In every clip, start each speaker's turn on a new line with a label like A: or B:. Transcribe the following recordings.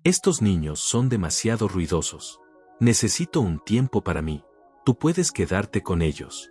A: Estos niños son demasiado ruidosos. Necesito un tiempo para mí. Tú puedes quedarte con ellos.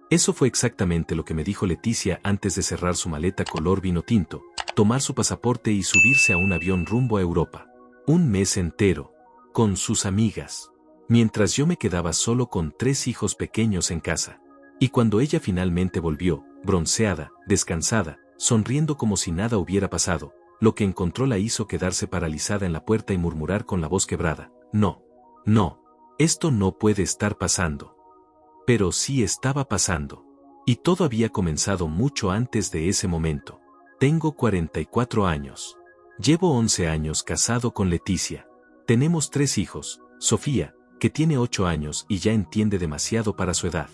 A: Eso fue exactamente lo que me dijo Leticia antes de cerrar su maleta color vino tinto, tomar su pasaporte y subirse a un avión rumbo a Europa. Un mes entero, con sus amigas, mientras yo me quedaba solo con 3 hijos pequeños en casa. Y cuando ella finalmente volvió, bronceada, descansada, sonriendo como si nada hubiera pasado, lo que encontró la hizo quedarse paralizada en la puerta y murmurar con la voz quebrada: no, no, esto no puede estar pasando. Pero sí estaba pasando. Y todo había comenzado mucho antes de ese momento. Tengo 44 años. Llevo 11 años casado con Leticia. Tenemos 3 hijos: Sofía, que tiene 8 años y ya entiende demasiado para su edad;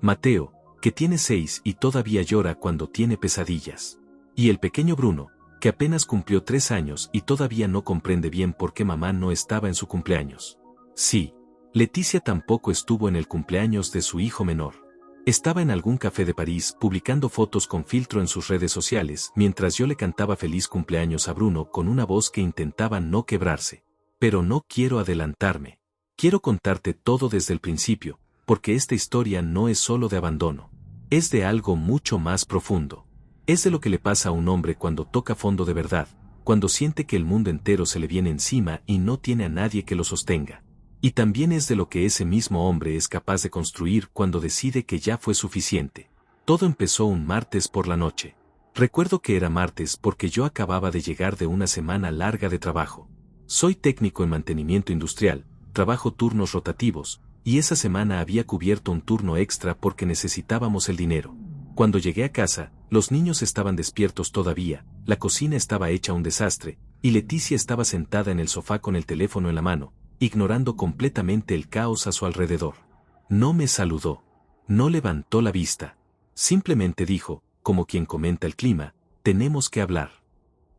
A: Mateo, que tiene 6 y todavía llora cuando tiene pesadillas; y el pequeño Bruno, que apenas cumplió 3 años y todavía no comprende bien por qué mamá no estaba en su cumpleaños. Sí, Leticia tampoco estuvo en el cumpleaños de su hijo menor. Estaba en algún café de París publicando fotos con filtro en sus redes sociales mientras yo le cantaba feliz cumpleaños a Bruno con una voz que intentaba no quebrarse. Pero no quiero adelantarme. Quiero contarte todo desde el principio, porque esta historia no es solo de abandono. Es de algo mucho más profundo. Es de lo que le pasa a un hombre cuando toca fondo de verdad, cuando siente que el mundo entero se le viene encima y no tiene a nadie que lo sostenga. Y también es de lo que ese mismo hombre es capaz de construir cuando decide que ya fue suficiente. Todo empezó un martes por la noche. Recuerdo que era martes porque yo acababa de llegar de una semana larga de trabajo. Soy técnico en mantenimiento industrial, trabajo turnos rotativos, y esa semana había cubierto un turno extra porque necesitábamos el dinero. Cuando llegué a casa, los niños estaban despiertos todavía, la cocina estaba hecha un desastre, y Leticia estaba sentada en el sofá con el teléfono en la mano, ignorando completamente el caos a su alrededor. No me saludó. No levantó la vista. Simplemente dijo, como quien comenta el clima: tenemos que hablar.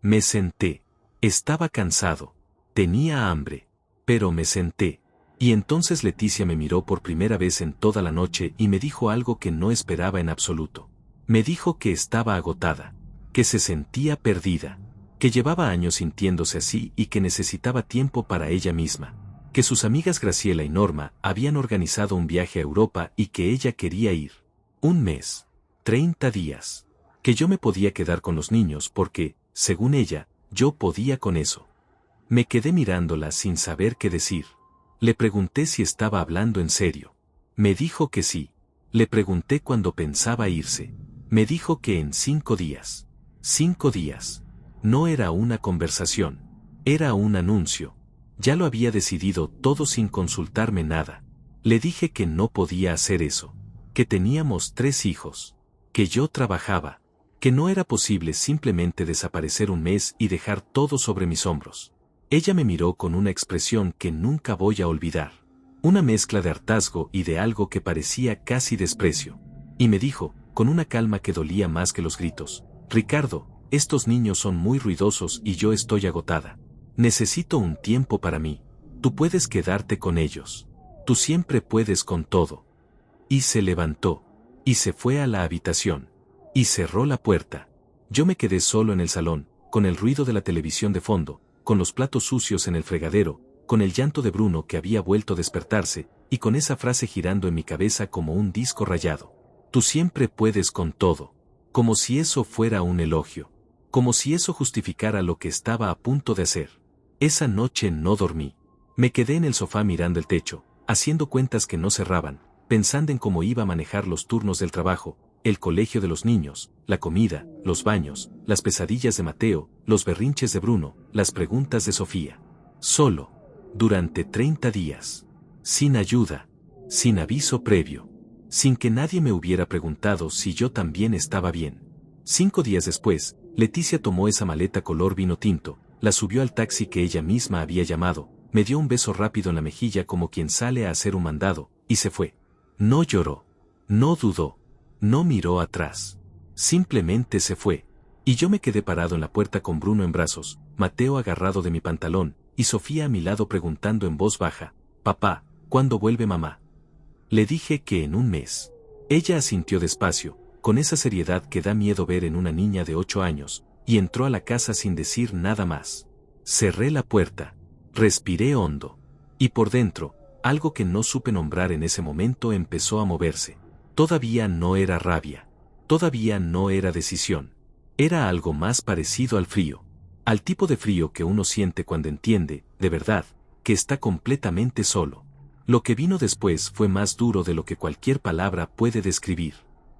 A: Me senté. Estaba cansado. Tenía hambre. Pero me senté. Y entonces Leticia me miró por primera vez en toda la noche y me dijo algo que no esperaba en absoluto. Me dijo que estaba agotada, que se sentía perdida, que llevaba años sintiéndose así y que necesitaba tiempo para ella misma, que sus amigas Graciela y Norma habían organizado un viaje a Europa y que ella quería ir. Un mes, 30 días, que yo me podía quedar con los niños porque, según ella, yo podía con eso. Me quedé mirándola sin saber qué decir. Le pregunté si estaba hablando en serio. Me dijo que sí. Le pregunté cuándo pensaba irse. Me dijo que en 5 días. 5 días. No era una conversación. Era un anuncio. Ya lo había decidido todo sin consultarme nada. Le dije que no podía hacer eso. Que teníamos 3 hijos. Que yo trabajaba. Que no era posible simplemente desaparecer un mes y dejar todo sobre mis hombros. Ella me miró con una expresión que nunca voy a olvidar. Una mezcla de hartazgo y de algo que parecía casi desprecio. Y me dijo, con una calma que dolía más que los gritos: Ricardo, estos niños son muy ruidosos y yo estoy agotada. Necesito un tiempo para mí. Tú puedes quedarte con ellos. Tú siempre puedes con todo. Y se levantó. Y se fue a la habitación. Y cerró la puerta. Yo me quedé solo en el salón, con el ruido de la televisión de fondo, con los platos sucios en el fregadero, con el llanto de Bruno que había vuelto a despertarse, y con esa frase girando en mi cabeza como un disco rayado. Tú siempre puedes con todo. Como si eso fuera un elogio. Como si eso justificara lo que estaba a punto de hacer. Esa noche no dormí. Me quedé en el sofá mirando el techo, haciendo cuentas que no cerraban, pensando en cómo iba a manejar los turnos del trabajo, el colegio de los niños, la comida, los baños, las pesadillas de Mateo, los berrinches de Bruno, las preguntas de Sofía. Solo. Durante 30 días. Sin ayuda. Sin aviso previo. Sin que nadie me hubiera preguntado si yo también estaba bien. 5 días después, Leticia tomó esa maleta color vino tinto, la subió al taxi que ella misma había llamado, me dio un beso rápido en la mejilla como quien sale a hacer un mandado, y se fue. No lloró. No dudó. No miró atrás. Simplemente se fue. Y yo me quedé parado en la puerta con Bruno en brazos, Mateo agarrado de mi pantalón, y Sofía a mi lado preguntando en voz baja: Papá, ¿cuándo vuelve mamá? Le dije que en un mes. Ella asintió despacio, con esa seriedad que da miedo ver en una niña de 8 años, y entró a la casa sin decir nada más. Cerré la puerta. Respiré hondo. Y por dentro, algo que no supe nombrar en ese momento empezó a moverse. Todavía no era rabia. Todavía no era decisión. Era algo más parecido al frío. Al tipo de frío que uno siente cuando entiende, de verdad, que está completamente solo. Lo que vino después fue más duro de lo que cualquier palabra puede describir.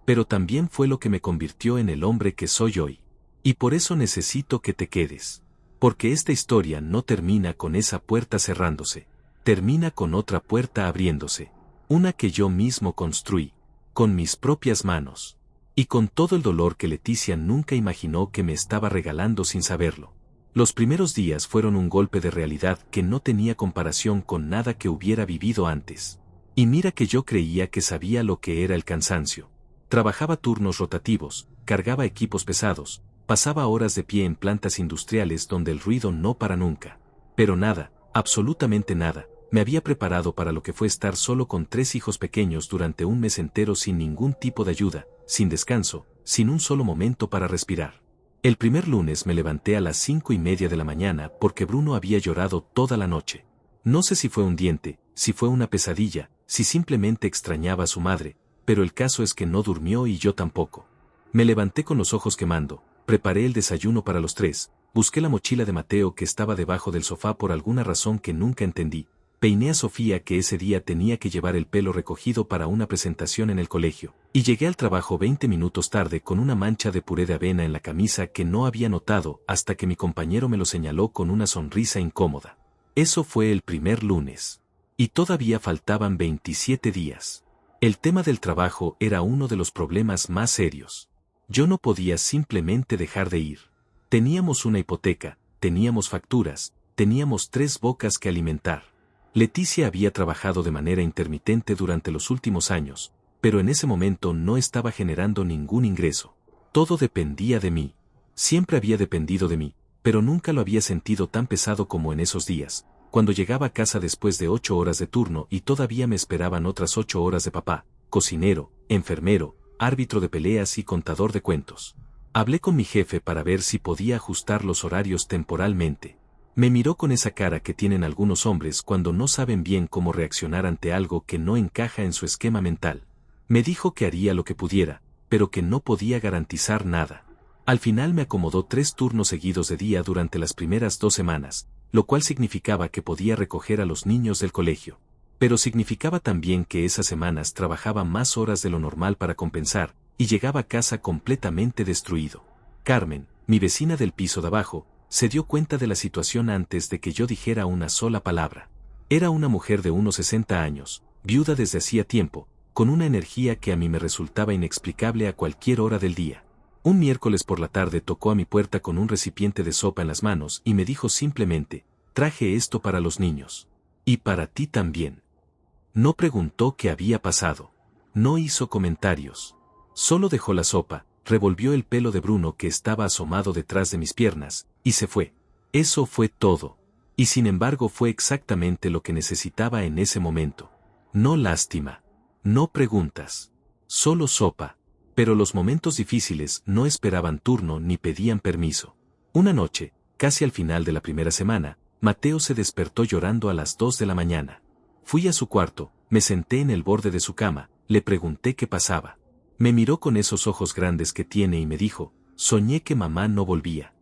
A: Pero también fue lo que me convirtió en el hombre que soy hoy. Y por eso necesito que te quedes. Porque esta historia no termina con esa puerta cerrándose. Termina con otra puerta abriéndose. Una que yo mismo construí. Con mis propias manos. Y con todo el dolor que Leticia nunca imaginó que me estaba regalando sin saberlo. Los primeros días fueron un golpe de realidad que no tenía comparación con nada que hubiera vivido antes. Y mira que yo creía que sabía lo que era el cansancio. Trabajaba turnos rotativos, cargaba equipos pesados, pasaba horas de pie en plantas industriales donde el ruido no para nunca. Pero nada, absolutamente nada, me había preparado para lo que fue estar solo con 3 hijos pequeños durante un mes entero sin ningún tipo de ayuda, sin descanso, sin un solo momento para respirar. El primer lunes me levanté a las 5:30 de la mañana porque Bruno había llorado toda la noche. No sé si fue un diente, si fue una pesadilla, si simplemente extrañaba a su madre, pero el caso es que no durmió y yo tampoco. Me levanté con los ojos quemando, preparé el desayuno para los 3, busqué la mochila de Mateo que estaba debajo del sofá por alguna razón que nunca entendí. Peiné a Sofía que ese día tenía que llevar el pelo recogido para una presentación en el colegio, y llegué al trabajo 20 minutos tarde con una mancha de puré de avena en la camisa que no había notado hasta que mi compañero me lo señaló con una sonrisa incómoda. Eso fue el primer lunes. Y todavía faltaban 27 días. El tema del trabajo era uno de los problemas más serios. Yo no podía simplemente dejar de ir. Teníamos una hipoteca, teníamos facturas, teníamos 3 bocas que alimentar. Leticia había trabajado de manera intermitente durante los últimos años, pero en ese momento no estaba generando ningún ingreso. Todo dependía de mí. Siempre había dependido de mí, pero nunca lo había sentido tan pesado como en esos días, cuando llegaba a casa después de 8 horas de turno y todavía me esperaban otras 8 horas de papá, cocinero, enfermero, árbitro de peleas y contador de cuentos. Hablé con mi jefe para ver si podía ajustar los horarios temporalmente. Me miró con esa cara que tienen algunos hombres cuando no saben bien cómo reaccionar ante algo que no encaja en su esquema mental. Me dijo que haría lo que pudiera, pero que no podía garantizar nada. Al final me acomodó 3 turnos seguidos de día durante las primeras 2 semanas, lo cual significaba que podía recoger a los niños del colegio. Pero significaba también que esas semanas trabajaba más horas de lo normal para compensar, y llegaba a casa completamente destruido. Carmen, mi vecina del piso de abajo, se dio cuenta de la situación antes de que yo dijera una sola palabra. Era una mujer de unos 60 años, viuda desde hacía tiempo, con una energía que a mí me resultaba inexplicable a cualquier hora del día. Un miércoles por la tarde tocó a mi puerta con un recipiente de sopa en las manos y me dijo simplemente, traje esto para los niños. Y para ti también. No preguntó qué había pasado. No hizo comentarios. Solo dejó la sopa, revolvió el pelo de Bruno que estaba asomado detrás de mis piernas, y se fue. Eso fue todo. Y sin embargo fue exactamente lo que necesitaba en ese momento. No lástima. No preguntas. Solo sopa. Pero los momentos difíciles no esperaban turno ni pedían permiso. Una noche, casi al final de la primera semana, Mateo se despertó llorando a las 2 de la mañana. Fui a su cuarto, me senté en el borde de su cama, le pregunté qué pasaba. Me miró con esos ojos grandes que tiene y me dijo, soñé que mamá no volvía.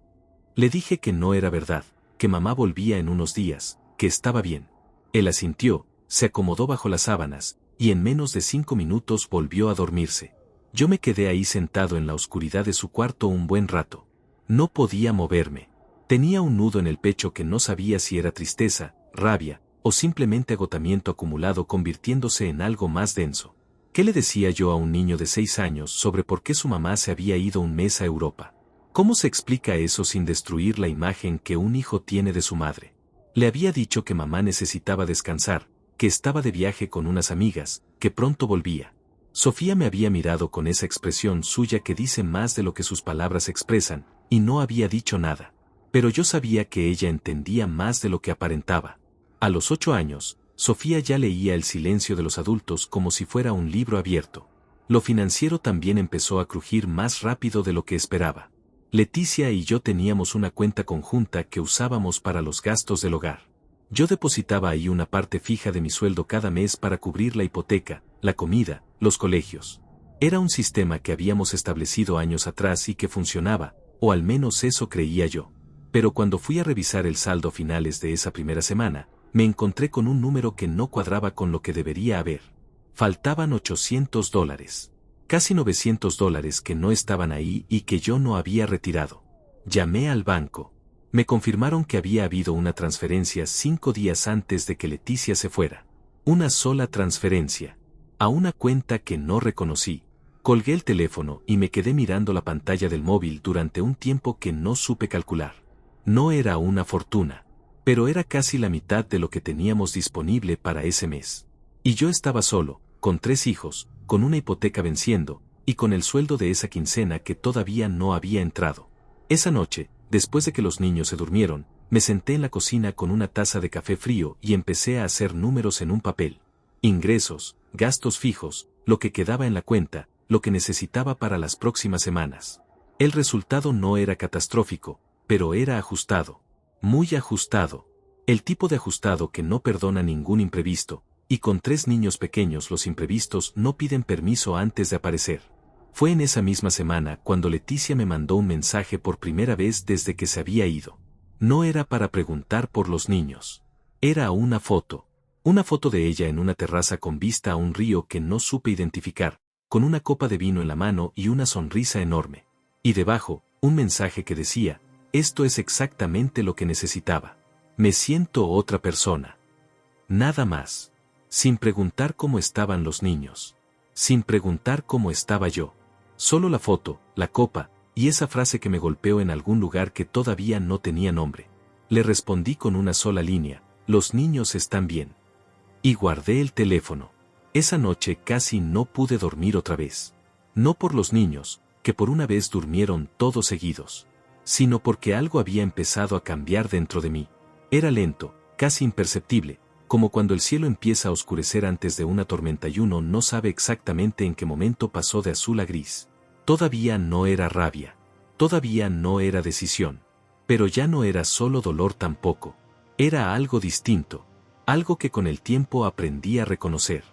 A: Le dije que no era verdad, que mamá volvía en unos días, que estaba bien. Él asintió, se acomodó bajo las sábanas, y en menos de 5 minutos volvió a dormirse. Yo me quedé ahí sentado en la oscuridad de su cuarto un buen rato. No podía moverme. Tenía un nudo en el pecho que no sabía si era tristeza, rabia, o simplemente agotamiento acumulado convirtiéndose en algo más denso. ¿Qué le decía yo a un niño de 6 años sobre por qué su mamá se había ido un mes a Europa? ¿Cómo se explica eso sin destruir la imagen que un hijo tiene de su madre? Le había dicho que mamá necesitaba descansar, que estaba de viaje con unas amigas, que pronto volvía. Sofía me había mirado con esa expresión suya que dice más de lo que sus palabras expresan, y no había dicho nada. Pero yo sabía que ella entendía más de lo que aparentaba. A los 8 años, Sofía ya leía El silencio de los adultos como si fuera un libro abierto. Lo financiero también empezó a crujir más rápido de lo que esperaba. Leticia y yo teníamos una cuenta conjunta que usábamos para los gastos del hogar. Yo depositaba ahí una parte fija de mi sueldo cada mes para cubrir la hipoteca, la comida, los colegios. Era un sistema que habíamos establecido años atrás y que funcionaba, o al menos eso creía yo. Pero cuando fui a revisar el saldo a finales de esa primera semana, me encontré con un número que no cuadraba con lo que debería haber. Faltaban $800. Casi $900 que no estaban ahí y que yo no había retirado. Llamé al banco. Me confirmaron que había habido una transferencia 5 días antes de que Leticia se fuera. Una sola transferencia. A una cuenta que no reconocí. Colgué el teléfono y me quedé mirando la pantalla del móvil durante un tiempo que no supe calcular. No era una fortuna, pero era casi la mitad de lo que teníamos disponible para ese mes. Y yo estaba solo, con 3 hijos, con una hipoteca venciendo, y con el sueldo de esa quincena que todavía no había entrado. Esa noche, después de que los niños se durmieron, me senté en la cocina con una taza de café frío y empecé a hacer números en un papel. Ingresos, gastos fijos, lo que quedaba en la cuenta, lo que necesitaba para las próximas semanas. El resultado no era catastrófico, pero era ajustado. Muy ajustado. El tipo de ajustado que no perdona ningún imprevisto, y con 3 niños pequeños los imprevistos no piden permiso antes de aparecer. Fue en esa misma semana cuando Leticia me mandó un mensaje por primera vez desde que se había ido. No era para preguntar por los niños. Era una foto. Una foto de ella en una terraza con vista a un río que no supe identificar, con una copa de vino en la mano y una sonrisa enorme. Y debajo, un mensaje que decía: esto es exactamente lo que necesitaba. Me siento otra persona. Nada más. Sin preguntar cómo estaban los niños. Sin preguntar cómo estaba yo. Solo la foto, la copa, y esa frase que me golpeó en algún lugar que todavía no tenía nombre. Le respondí con una sola línea: los niños están bien. Y guardé el teléfono. Esa noche casi no pude dormir otra vez. No por los niños, que por una vez durmieron todos seguidos, sino porque algo había empezado a cambiar dentro de mí. Era lento, casi imperceptible, como cuando el cielo empieza a oscurecer antes de una tormenta y uno no sabe exactamente en qué momento pasó de azul a gris. Todavía no era rabia. Todavía no era decisión. Pero ya no era solo dolor tampoco. Era algo distinto. Algo que con el tiempo aprendí a reconocer.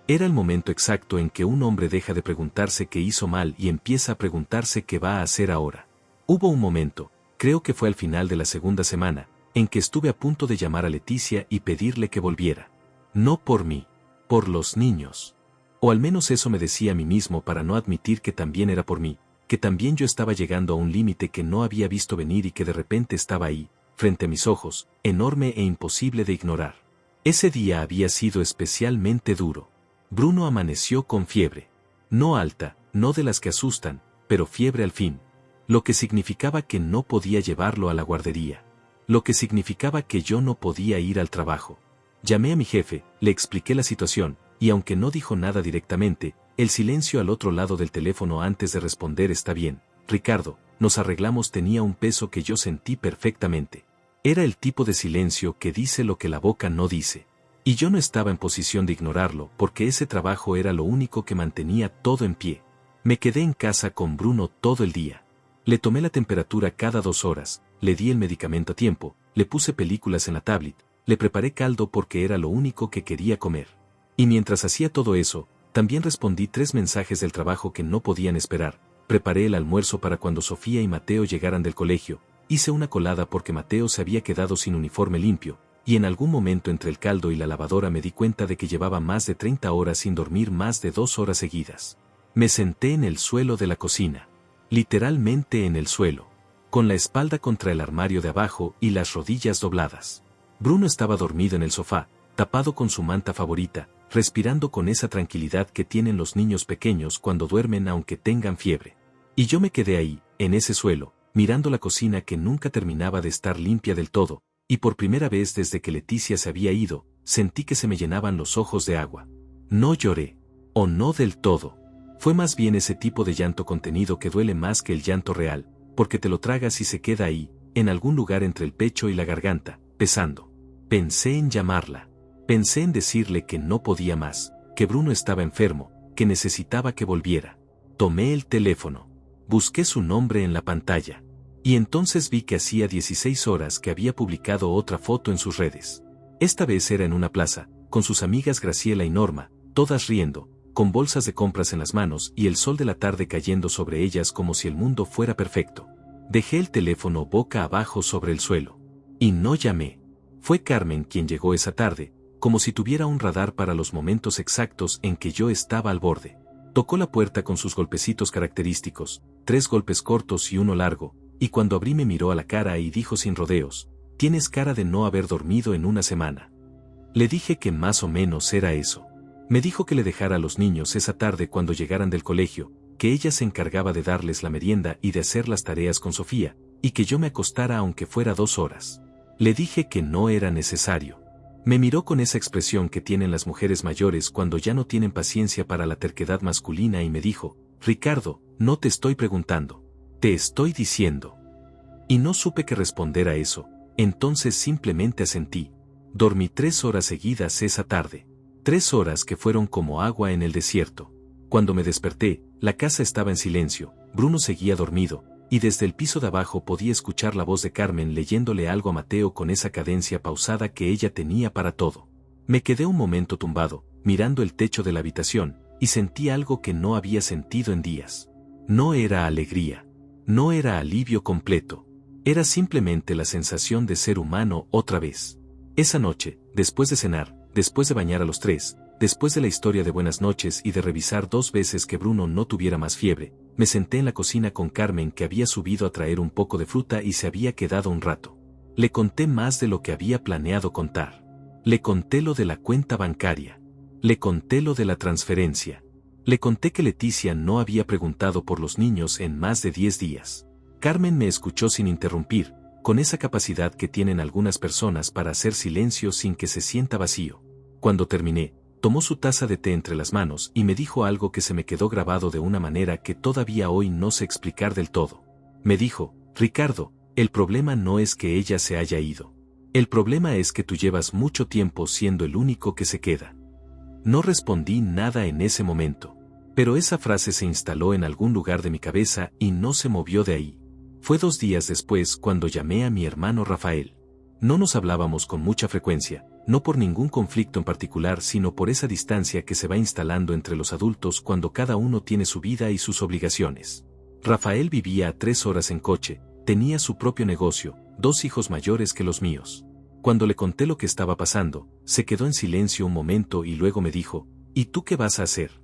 A: Era el momento exacto en que un hombre deja de preguntarse qué hizo mal y empieza a preguntarse qué va a hacer ahora. Hubo un momento, creo que fue al final de la segunda semana, en que estuve a punto de llamar a Leticia y pedirle que volviera. No por mí, por los niños. O al menos eso me decía a mí mismo para no admitir que también era por mí, que también yo estaba llegando a un límite que no había visto venir y que de repente estaba ahí, frente a mis ojos, enorme e imposible de ignorar. Ese día había sido especialmente duro. Bruno amaneció con fiebre. No alta, no de las que asustan, pero fiebre al fin. Lo que significaba que no podía llevarlo a la guardería. Lo que significaba que yo no podía ir al trabajo. Llamé a mi jefe, le expliqué la situación, y aunque no dijo nada directamente, el silencio al otro lado del teléfono antes de responder: está bien, Ricardo, nos arreglamos, tenía un peso que yo sentí perfectamente. Era el tipo de silencio que dice lo que la boca no dice. Y yo no estaba en posición de ignorarlo porque ese trabajo era lo único que mantenía todo en pie. Me quedé en casa con Bruno todo el día. Le tomé la temperatura cada 2 horas, le di el medicamento a tiempo, le puse películas en la tablet, le preparé caldo porque era lo único que quería comer. Y mientras hacía todo eso, también respondí 3 mensajes del trabajo que no podían esperar, preparé el almuerzo para cuando Sofía y Mateo llegaran del colegio, hice una colada porque Mateo se había quedado sin uniforme limpio, y en algún momento entre el caldo y la lavadora me di cuenta de que llevaba más de 30 horas sin dormir, más de 2 horas seguidas. Me senté en el suelo de la cocina. Literalmente en el suelo, con la espalda contra el armario de abajo y las rodillas dobladas. Bruno estaba dormido en el sofá, tapado con su manta favorita, respirando con esa tranquilidad que tienen los niños pequeños cuando duermen aunque tengan fiebre. Y yo me quedé ahí, en ese suelo, mirando la cocina que nunca terminaba de estar limpia del todo, y por primera vez desde que Leticia se había ido, sentí que se me llenaban los ojos de agua. No lloré, o no del todo. Fue más bien ese tipo de llanto contenido que duele más que el llanto real, porque te lo tragas y se queda ahí, en algún lugar entre el pecho y la garganta, pesando. Pensé en llamarla. Pensé en decirle que no podía más, que Bruno estaba enfermo, que necesitaba que volviera. Tomé el teléfono. Busqué su nombre en la pantalla. Y entonces vi que hacía 16 horas que había publicado otra foto en sus redes. Esta vez era en una plaza, con sus amigas Graciela y Norma, todas riendo, con bolsas de compras en las manos y el sol de la tarde cayendo sobre ellas como si el mundo fuera perfecto. Dejé el teléfono boca abajo sobre el suelo. Y no llamé. Fue Carmen quien llegó esa tarde, como si tuviera un radar para los momentos exactos en que yo estaba al borde. Tocó la puerta con sus golpecitos característicos, 3 golpes cortos y uno largo, y cuando abrí me miró a la cara y dijo sin rodeos: «Tienes cara de no haber dormido en una semana». Le dije que más o menos era eso. Me dijo que le dejara a los niños esa tarde cuando llegaran del colegio, que ella se encargaba de darles la merienda y de hacer las tareas con Sofía, y que yo me acostara aunque fuera 2 horas. Le dije que no era necesario. Me miró con esa expresión que tienen las mujeres mayores cuando ya no tienen paciencia para la terquedad masculina y me dijo: «Ricardo, no te estoy preguntando. Te estoy diciendo». Y no supe qué responder a eso, entonces simplemente asentí. Dormí 3 horas seguidas esa tarde. 3 horas que fueron como agua en el desierto. Cuando me desperté, la casa estaba en silencio, Bruno seguía dormido, y desde el piso de abajo podía escuchar la voz de Carmen leyéndole algo a Mateo con esa cadencia pausada que ella tenía para todo. Me quedé un momento tumbado, mirando el techo de la habitación, y sentí algo que no había sentido en días. No era alegría. No era alivio completo. Era simplemente la sensación de ser humano otra vez. Esa noche, después de cenar, después de bañar a los 3, después de la historia de buenas noches y de revisar 2 veces que Bruno no tuviera más fiebre, me senté en la cocina con Carmen, que había subido a traer un poco de fruta y se había quedado un rato. Le conté más de lo que había planeado contar. Le conté lo de la cuenta bancaria. Le conté lo de la transferencia. Le conté que Leticia no había preguntado por los niños en más de 10 días. Carmen me escuchó sin interrumpir, con esa capacidad que tienen algunas personas para hacer silencio sin que se sienta vacío. Cuando terminé, tomó su taza de té entre las manos y me dijo algo que se me quedó grabado de una manera que todavía hoy no sé explicar del todo. Me dijo: «Ricardo, el problema no es que ella se haya ido. El problema es que tú llevas mucho tiempo siendo el único que se queda». No respondí nada en ese momento, pero esa frase se instaló en algún lugar de mi cabeza y no se movió de ahí. Fue 2 días después cuando llamé a mi hermano Rafael. No nos hablábamos con mucha frecuencia, no por ningún conflicto en particular, sino por esa distancia que se va instalando entre los adultos cuando cada uno tiene su vida y sus obligaciones. Rafael vivía a 3 horas en coche, tenía su propio negocio, 2 hijos mayores que los míos. Cuando le conté lo que estaba pasando, se quedó en silencio un momento y luego me dijo: «¿Y tú qué vas a hacer?».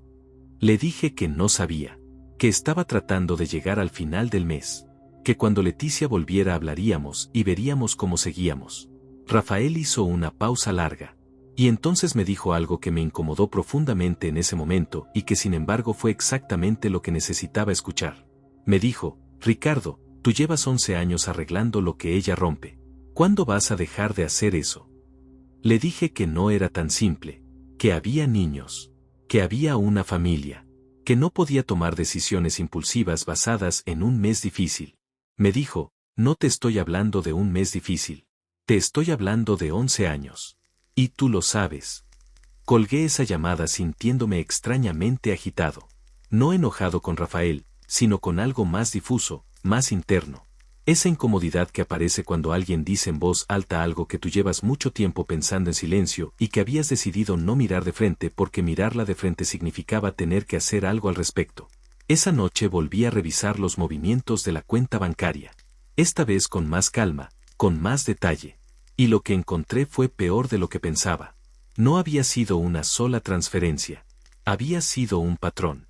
A: Le dije que no sabía, que estaba tratando de llegar al final del mes, que cuando Leticia volviera hablaríamos y veríamos cómo seguíamos. Rafael hizo una pausa larga. Y entonces me dijo algo que me incomodó profundamente en ese momento y que sin embargo fue exactamente lo que necesitaba escuchar. Me dijo: «Ricardo, tú llevas 11 años arreglando lo que ella rompe. ¿Cuándo vas a dejar de hacer eso?». Le dije que no era tan simple, que había niños, que había una familia, que no podía tomar decisiones impulsivas basadas en un mes difícil. Me dijo: «No te estoy hablando de un mes difícil. Te estoy hablando de 11 años. Y tú lo sabes». Colgué esa llamada sintiéndome extrañamente agitado. No enojado con Rafael, sino con algo más difuso, más interno. Esa incomodidad que aparece cuando alguien dice en voz alta algo que tú llevas mucho tiempo pensando en silencio y que habías decidido no mirar de frente porque mirarla de frente significaba tener que hacer algo al respecto. Esa noche volví a revisar los movimientos de la cuenta bancaria. Esta vez con más calma, con más detalle. Y lo que encontré fue peor de lo que pensaba. No había sido una sola transferencia. Había sido un patrón.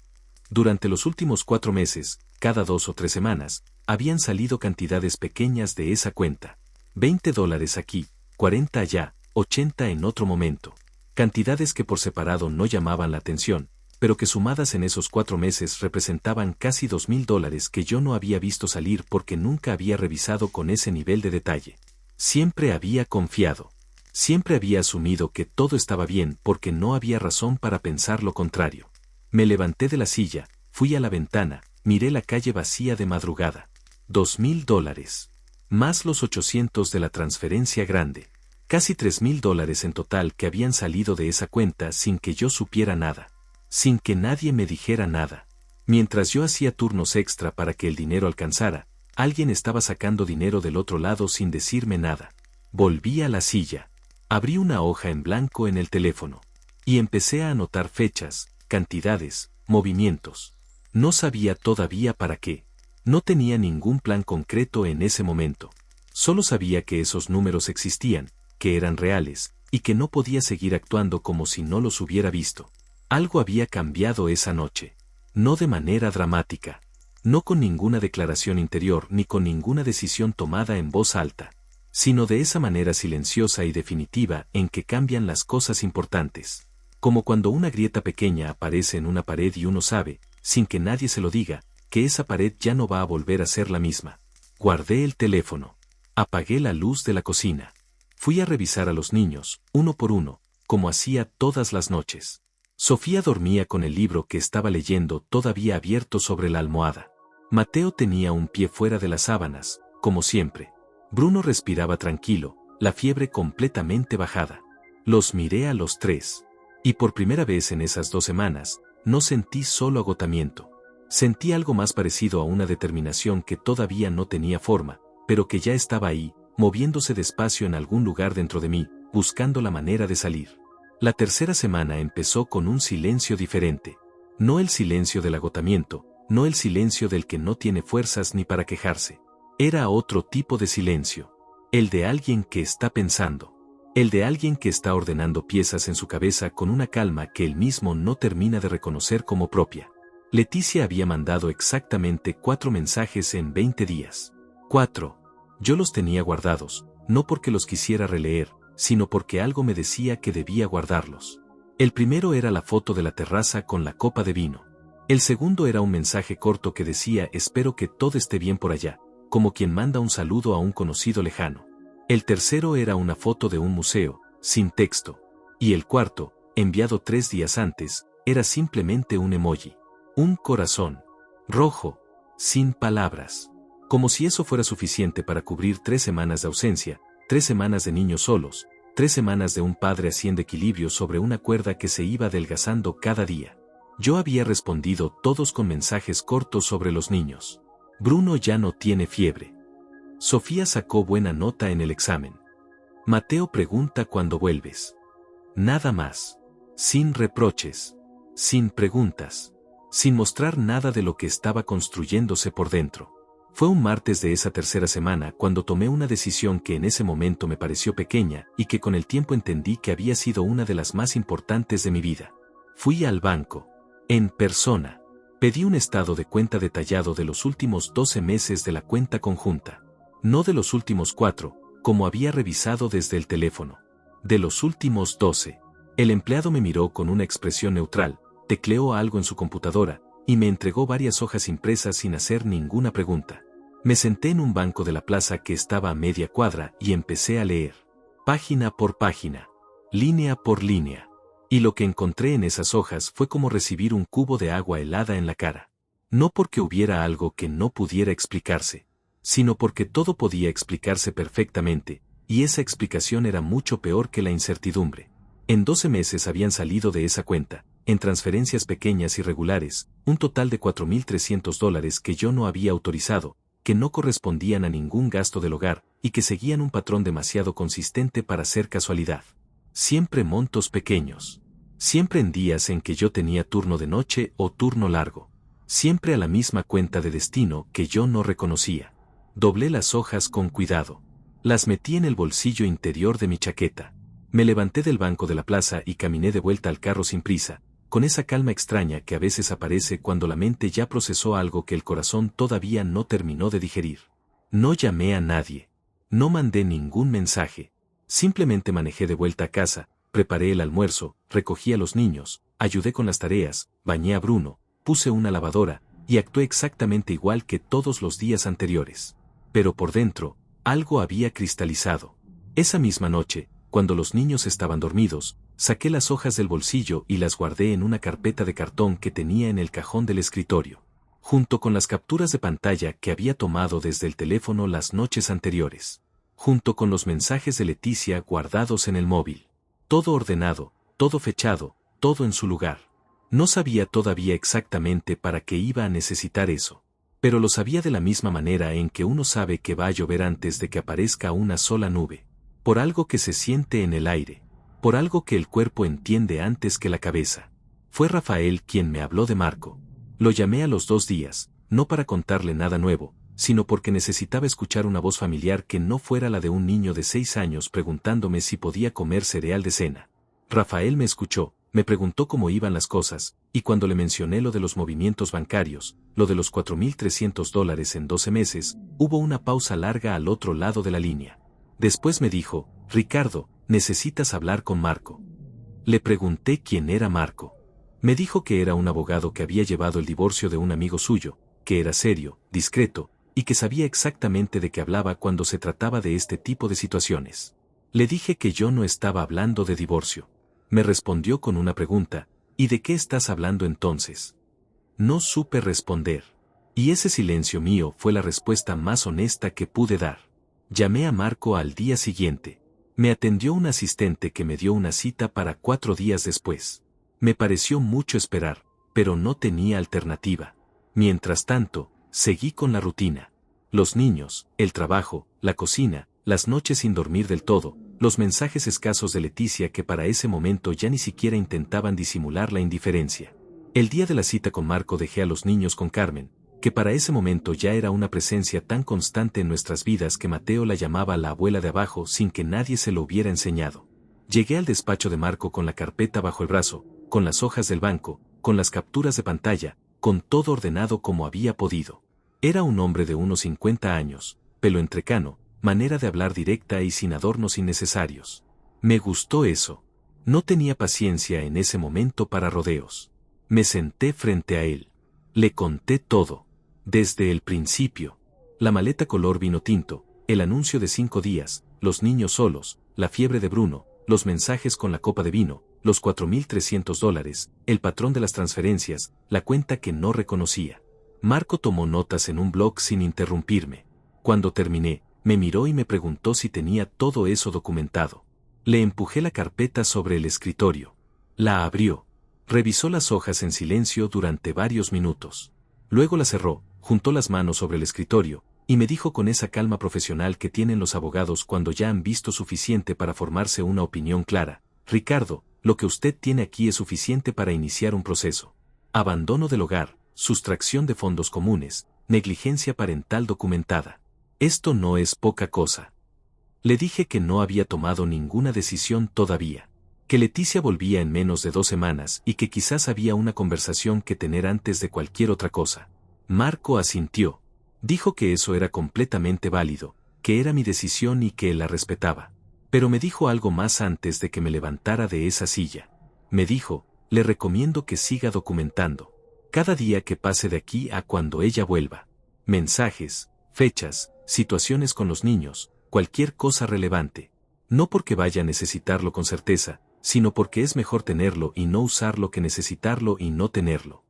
A: Durante los últimos 4 meses, cada 2 o 3 semanas, habían salido cantidades pequeñas de esa cuenta. $20 aquí, 40 allá, 80 en otro momento. Cantidades que por separado no llamaban la atención, pero que sumadas en esos 4 meses representaban casi $2,000 que yo no había visto salir porque nunca había revisado con ese nivel de detalle. Siempre había confiado. Siempre había asumido que todo estaba bien porque no había razón para pensar lo contrario. Me levanté de la silla, fui a la ventana, miré la calle vacía de madrugada. $2,000. Más los 800 de la transferencia grande. Casi $3,000 en total que habían salido de esa cuenta sin que yo supiera nada. Sin que nadie me dijera nada. Mientras yo hacía turnos extra para que el dinero alcanzara, alguien estaba sacando dinero del otro lado sin decirme nada. Volví a la silla. Abrí una hoja en blanco en el teléfono. Y empecé a anotar fechas, cantidades, movimientos. No sabía todavía para qué. No tenía ningún plan concreto en ese momento. Solo sabía que esos números existían, que eran reales, y que no podía seguir actuando como si no los hubiera visto. Algo había cambiado esa noche. No de manera dramática. No con ninguna declaración interior ni con ninguna decisión tomada en voz alta, sino de esa manera silenciosa y definitiva en que cambian las cosas importantes. Como cuando una grieta pequeña aparece en una pared y uno sabe, sin que nadie se lo diga, que esa pared ya no va a volver a ser la misma. Guardé el teléfono. Apagué la luz de la cocina. Fui a revisar a los niños, uno por uno, como hacía todas las noches. Sofía dormía con el libro que estaba leyendo todavía abierto sobre la almohada. Mateo tenía un pie fuera de las sábanas, como siempre. Bruno respiraba tranquilo, la fiebre completamente bajada. Los miré a los tres. Y por primera vez en esas 2 semanas, no sentí solo agotamiento. Sentí algo más parecido a una determinación que todavía no tenía forma, pero que ya estaba ahí, moviéndose despacio en algún lugar dentro de mí, buscando la manera de salir. La tercera semana empezó con un silencio diferente. No el silencio del agotamiento, no el silencio del que no tiene fuerzas ni para quejarse. Era otro tipo de silencio. El de alguien que está pensando. El de alguien que está ordenando piezas en su cabeza con una calma que él mismo no termina de reconocer como propia. Leticia había mandado exactamente 4 mensajes en 20 días. 4. Yo los tenía guardados, no porque los quisiera releer, sino porque algo me decía que debía guardarlos. El primero era la foto de la terraza con la copa de vino. El segundo era un mensaje corto que decía espero que todo esté bien por allá, como quien manda un saludo a un conocido lejano. El tercero era una foto de un museo, sin texto. Y el cuarto, enviado 3 días antes, era simplemente un emoji. Un corazón. Rojo. Sin palabras. Como si eso fuera suficiente para cubrir 3 semanas de ausencia, 3 semanas de niños solos, 3 semanas de un padre haciendo equilibrio sobre una cuerda que se iba adelgazando cada día. Yo había respondido todos con mensajes cortos sobre los niños. Bruno ya no tiene fiebre. Sofía sacó buena nota en el examen. Mateo pregunta cuándo vuelves. Nada más. Sin reproches. Sin preguntas. Sin mostrar nada de lo que estaba construyéndose por dentro. Fue un martes de esa tercera semana cuando tomé una decisión que en ese momento me pareció pequeña y que con el tiempo entendí que había sido una de las más importantes de mi vida. Fui al banco. En persona. Pedí un estado de cuenta detallado de los últimos 12 meses de la cuenta conjunta. No de los últimos 4, como había revisado desde el teléfono. De los últimos 12. El empleado me miró con una expresión neutral, tecleó algo en su computadora, y me entregó varias hojas impresas sin hacer ninguna pregunta. Me senté en un banco de la plaza que estaba a media cuadra y empecé a leer. Página por página. Línea por línea. Y lo que encontré en esas hojas fue como recibir un cubo de agua helada en la cara. No porque hubiera algo que no pudiera explicarse, sino porque todo podía explicarse perfectamente, y esa explicación era mucho peor que la incertidumbre. En 12 meses habían salido de esa cuenta, en transferencias pequeñas y regulares, un total de $4,300 que yo no había autorizado, que no correspondían a ningún gasto del hogar, y que seguían un patrón demasiado consistente para ser casualidad. Siempre montos pequeños. Siempre en días en que yo tenía turno de noche o turno largo. Siempre a la misma cuenta de destino que yo no reconocía. Doblé las hojas con cuidado. Las metí en el bolsillo interior de mi chaqueta. Me levanté del banco de la plaza y caminé de vuelta al carro sin prisa, con esa calma extraña que a veces aparece cuando la mente ya procesó algo que el corazón todavía no terminó de digerir. No llamé a nadie. No mandé ningún mensaje. Simplemente manejé de vuelta a casa, preparé el almuerzo, recogí a los niños, ayudé con las tareas, bañé a Bruno, puse una lavadora, y actué exactamente igual que todos los días anteriores. Pero por dentro, algo había cristalizado. Esa misma noche, cuando los niños estaban dormidos, saqué las hojas del bolsillo y las guardé en una carpeta de cartón que tenía en el cajón del escritorio, junto con las capturas de pantalla que había tomado desde el teléfono las noches anteriores, junto con los mensajes de Leticia guardados en el móvil. Todo ordenado, todo fechado, todo en su lugar. No sabía todavía exactamente para qué iba a necesitar eso, pero lo sabía de la misma manera en que uno sabe que va a llover antes de que aparezca una sola nube. por algo que se siente en el aire, por algo que el cuerpo entiende antes que la cabeza. Fue Rafael quien me habló de Marco. Lo llamé a los 2 días, no para contarle nada nuevo, sino porque necesitaba escuchar una voz familiar que no fuera la de un niño de 6 años preguntándome si podía comer cereal de cena. Rafael me escuchó, me preguntó cómo iban las cosas, y cuando le mencioné lo de los movimientos bancarios, lo de los $4,300 en 12 meses, hubo una pausa larga al otro lado de la línea. Después me dijo, Ricardo, necesitas hablar con Marco. Le pregunté quién era Marco. Me dijo que era un abogado que había llevado el divorcio de un amigo suyo, que era serio, discreto, y que sabía exactamente de qué hablaba cuando se trataba de este tipo de situaciones. Le dije que yo no estaba hablando de divorcio. Me respondió con una pregunta, ¿y de qué estás hablando entonces? No supe responder. Y ese silencio mío fue la respuesta más honesta que pude dar. Llamé a Marco al día siguiente. Me atendió un asistente que me dio una cita para 4 días después. Me pareció mucho esperar, pero no tenía alternativa. Mientras tanto, seguí con la rutina. Los niños, el trabajo, la cocina, las noches sin dormir del todo, los mensajes escasos de Leticia que para ese momento ya ni siquiera intentaban disimular la indiferencia. El día de la cita con Marco dejé a los niños con Carmen, que para ese momento ya era una presencia tan constante en nuestras vidas que Mateo la llamaba la abuela de abajo sin que nadie se lo hubiera enseñado. Llegué al despacho de Marco con la carpeta bajo el brazo, con las hojas del banco, con las capturas de pantalla, con todo ordenado como había podido. Era un hombre de unos 50 años, pelo entrecano, manera de hablar directa y sin adornos innecesarios. Me gustó eso. No tenía paciencia en ese momento para rodeos. Me senté frente a él. Le conté todo. Desde el principio. La maleta color vino tinto, el anuncio de 5 días, los niños solos, la fiebre de Bruno, los mensajes con la copa de vino, los $4,300, el patrón de las transferencias, la cuenta que no reconocía. Marco tomó notas en un blog sin interrumpirme. Cuando terminé, me miró y me preguntó si tenía todo eso documentado. Le empujé la carpeta sobre el escritorio. La abrió. Revisó las hojas en silencio durante varios minutos. Luego la cerró, juntó las manos sobre el escritorio, y me dijo con esa calma profesional que tienen los abogados cuando ya han visto suficiente para formarse una opinión clara. Ricardo, lo que usted tiene aquí es suficiente para iniciar un proceso. Abandono del hogar, sustracción de fondos comunes, negligencia parental documentada. Esto no es poca cosa. Le dije que no había tomado ninguna decisión todavía. Que Leticia volvía en menos de 2 semanas y que quizás había una conversación que tener antes de cualquier otra cosa. Marco asintió. Dijo que eso era completamente válido, que era mi decisión y que él la respetaba. Pero me dijo algo más antes de que me levantara de esa silla. Me dijo, le recomiendo que siga documentando. Cada día que pase de aquí a cuando ella vuelva. Mensajes, fechas, situaciones con los niños, cualquier cosa relevante. No porque vaya a necesitarlo con certeza, sino porque es mejor tenerlo y no usarlo que necesitarlo y no tenerlo.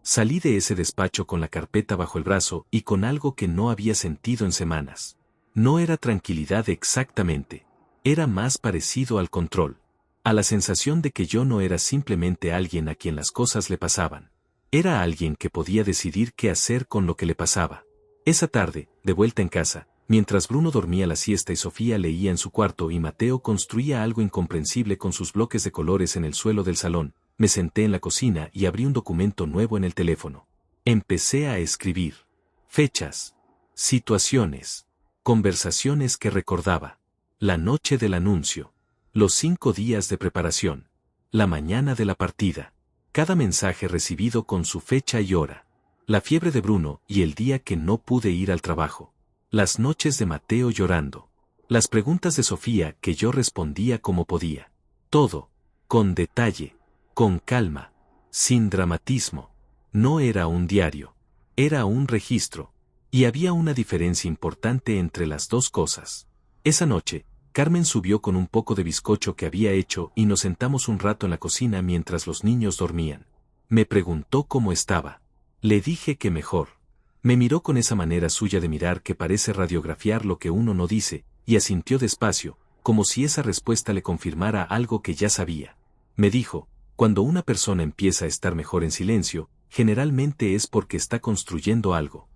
A: Salí de ese despacho con la carpeta bajo el brazo y con algo que no había sentido en semanas. No era tranquilidad exactamente. Era más parecido al control. A la sensación de que yo no era simplemente alguien a quien las cosas le pasaban. Era alguien que podía decidir qué hacer con lo que le pasaba. Esa tarde, de vuelta en casa, mientras Bruno dormía la siesta y Sofía leía en su cuarto y Mateo construía algo incomprensible con sus bloques de colores en el suelo del salón, me senté en la cocina y abrí un documento nuevo en el teléfono. Empecé a escribir. Fechas. Situaciones. Conversaciones que recordaba. La noche del anuncio. Los 5 días de preparación. La mañana de la partida. Cada mensaje recibido con su fecha y hora. La fiebre de Bruno y el día que no pude ir al trabajo. Las noches de Mateo llorando. Las preguntas de Sofía que yo respondía como podía. Todo, con detalle, con calma, sin dramatismo. No era un diario. Era un registro. Y había una diferencia importante entre las dos cosas. Esa noche, Carmen subió con un poco de bizcocho que había hecho y nos sentamos un rato en la cocina mientras los niños dormían. Me preguntó cómo estaba. Le dije que mejor. Me miró con esa manera suya de mirar que parece radiografiar lo que uno no dice, y asintió despacio, como si esa respuesta le confirmara algo que ya sabía. Me dijo, cuando una persona empieza a estar mejor en silencio, generalmente es porque está construyendo algo.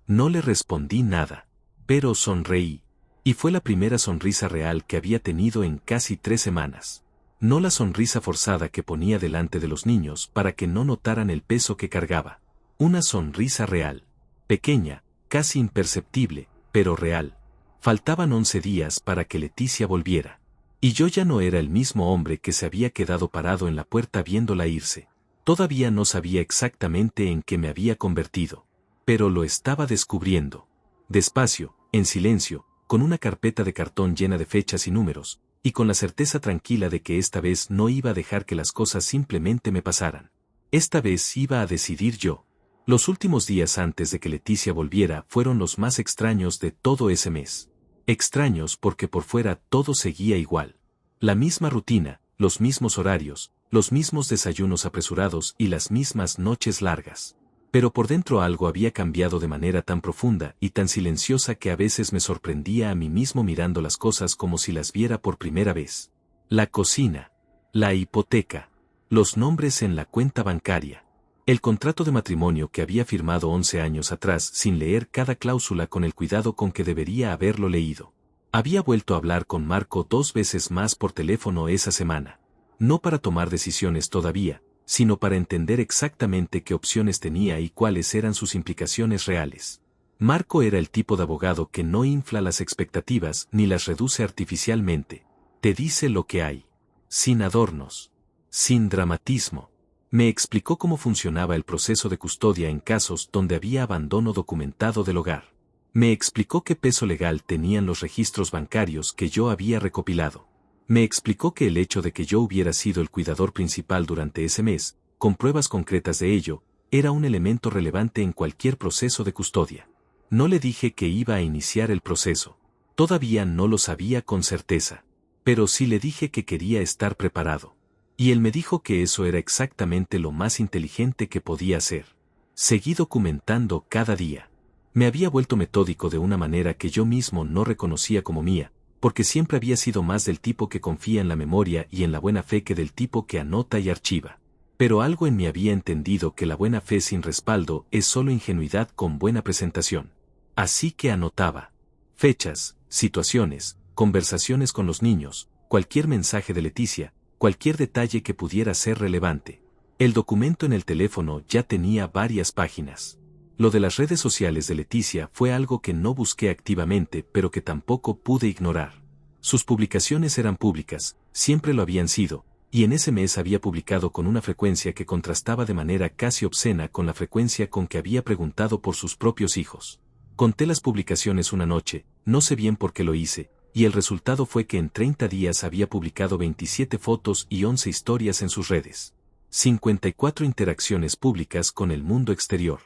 A: No le respondí nada, pero sonreí. Y fue la primera sonrisa real que había tenido en casi 3 semanas. No la sonrisa forzada que ponía delante de los niños para que no notaran el peso que cargaba. Una sonrisa real. Pequeña, casi imperceptible, pero real. Faltaban 11 días para que Leticia volviera. Y yo ya no era el mismo hombre que se había quedado parado en la puerta viéndola irse. Todavía no sabía exactamente en qué me había convertido. Pero lo estaba descubriendo. Despacio, en silencio, con una carpeta de cartón llena de fechas y números, y con la certeza tranquila de que esta vez no iba a dejar que las cosas simplemente me pasaran. Esta vez iba a decidir yo. Los últimos días antes de que Leticia volviera fueron los más extraños de todo ese mes. Extraños porque por fuera todo seguía igual. La misma rutina, los mismos horarios, los mismos desayunos apresurados y las mismas noches largas. Pero por dentro algo había cambiado de manera tan profunda y tan silenciosa que a veces me sorprendía a mí mismo mirando las cosas como si las viera por primera vez. La cocina, la hipoteca, los nombres en la cuenta bancaria, el contrato de matrimonio que había firmado 11 años atrás sin leer cada cláusula con el cuidado con que debería haberlo leído. Había vuelto a hablar con Marco 2 veces más por teléfono esa semana. No para tomar decisiones todavía, sino para entender exactamente qué opciones tenía y cuáles eran sus implicaciones reales. Marco era el tipo de abogado que no infla las expectativas ni las reduce artificialmente. Te dice lo que hay. Sin adornos. Sin dramatismo. Me explicó cómo funcionaba el proceso de custodia en casos donde había abandono documentado del hogar. Me explicó qué peso legal tenían los registros bancarios que yo había recopilado. Me explicó que el hecho de que yo hubiera sido el cuidador principal durante ese mes, con pruebas concretas de ello, era un elemento relevante en cualquier proceso de custodia. No le dije que iba a iniciar el proceso. Todavía no lo sabía con certeza. Pero sí le dije que quería estar preparado. Y él me dijo que eso era exactamente lo más inteligente que podía hacer. Seguí documentando cada día. Me había vuelto metódico de una manera que yo mismo no reconocía como mía, porque siempre había sido más del tipo que confía en la memoria y en la buena fe que del tipo que anota y archiva. Pero algo en mí había entendido que la buena fe sin respaldo es solo ingenuidad con buena presentación. Así que anotaba. Fechas, situaciones, conversaciones con los niños, cualquier mensaje de Leticia, cualquier detalle que pudiera ser relevante. El documento en el teléfono ya tenía varias páginas. Lo de las redes sociales de Leticia fue algo que no busqué activamente pero que tampoco pude ignorar. Sus publicaciones eran públicas, siempre lo habían sido, y en ese mes había publicado con una frecuencia que contrastaba de manera casi obscena con la frecuencia con que había preguntado por sus propios hijos. Conté las publicaciones una noche, no sé bien por qué lo hice, y el resultado fue que en 30 días había publicado 27 fotos y 11 historias en sus redes. 54 interacciones públicas con el mundo exterior.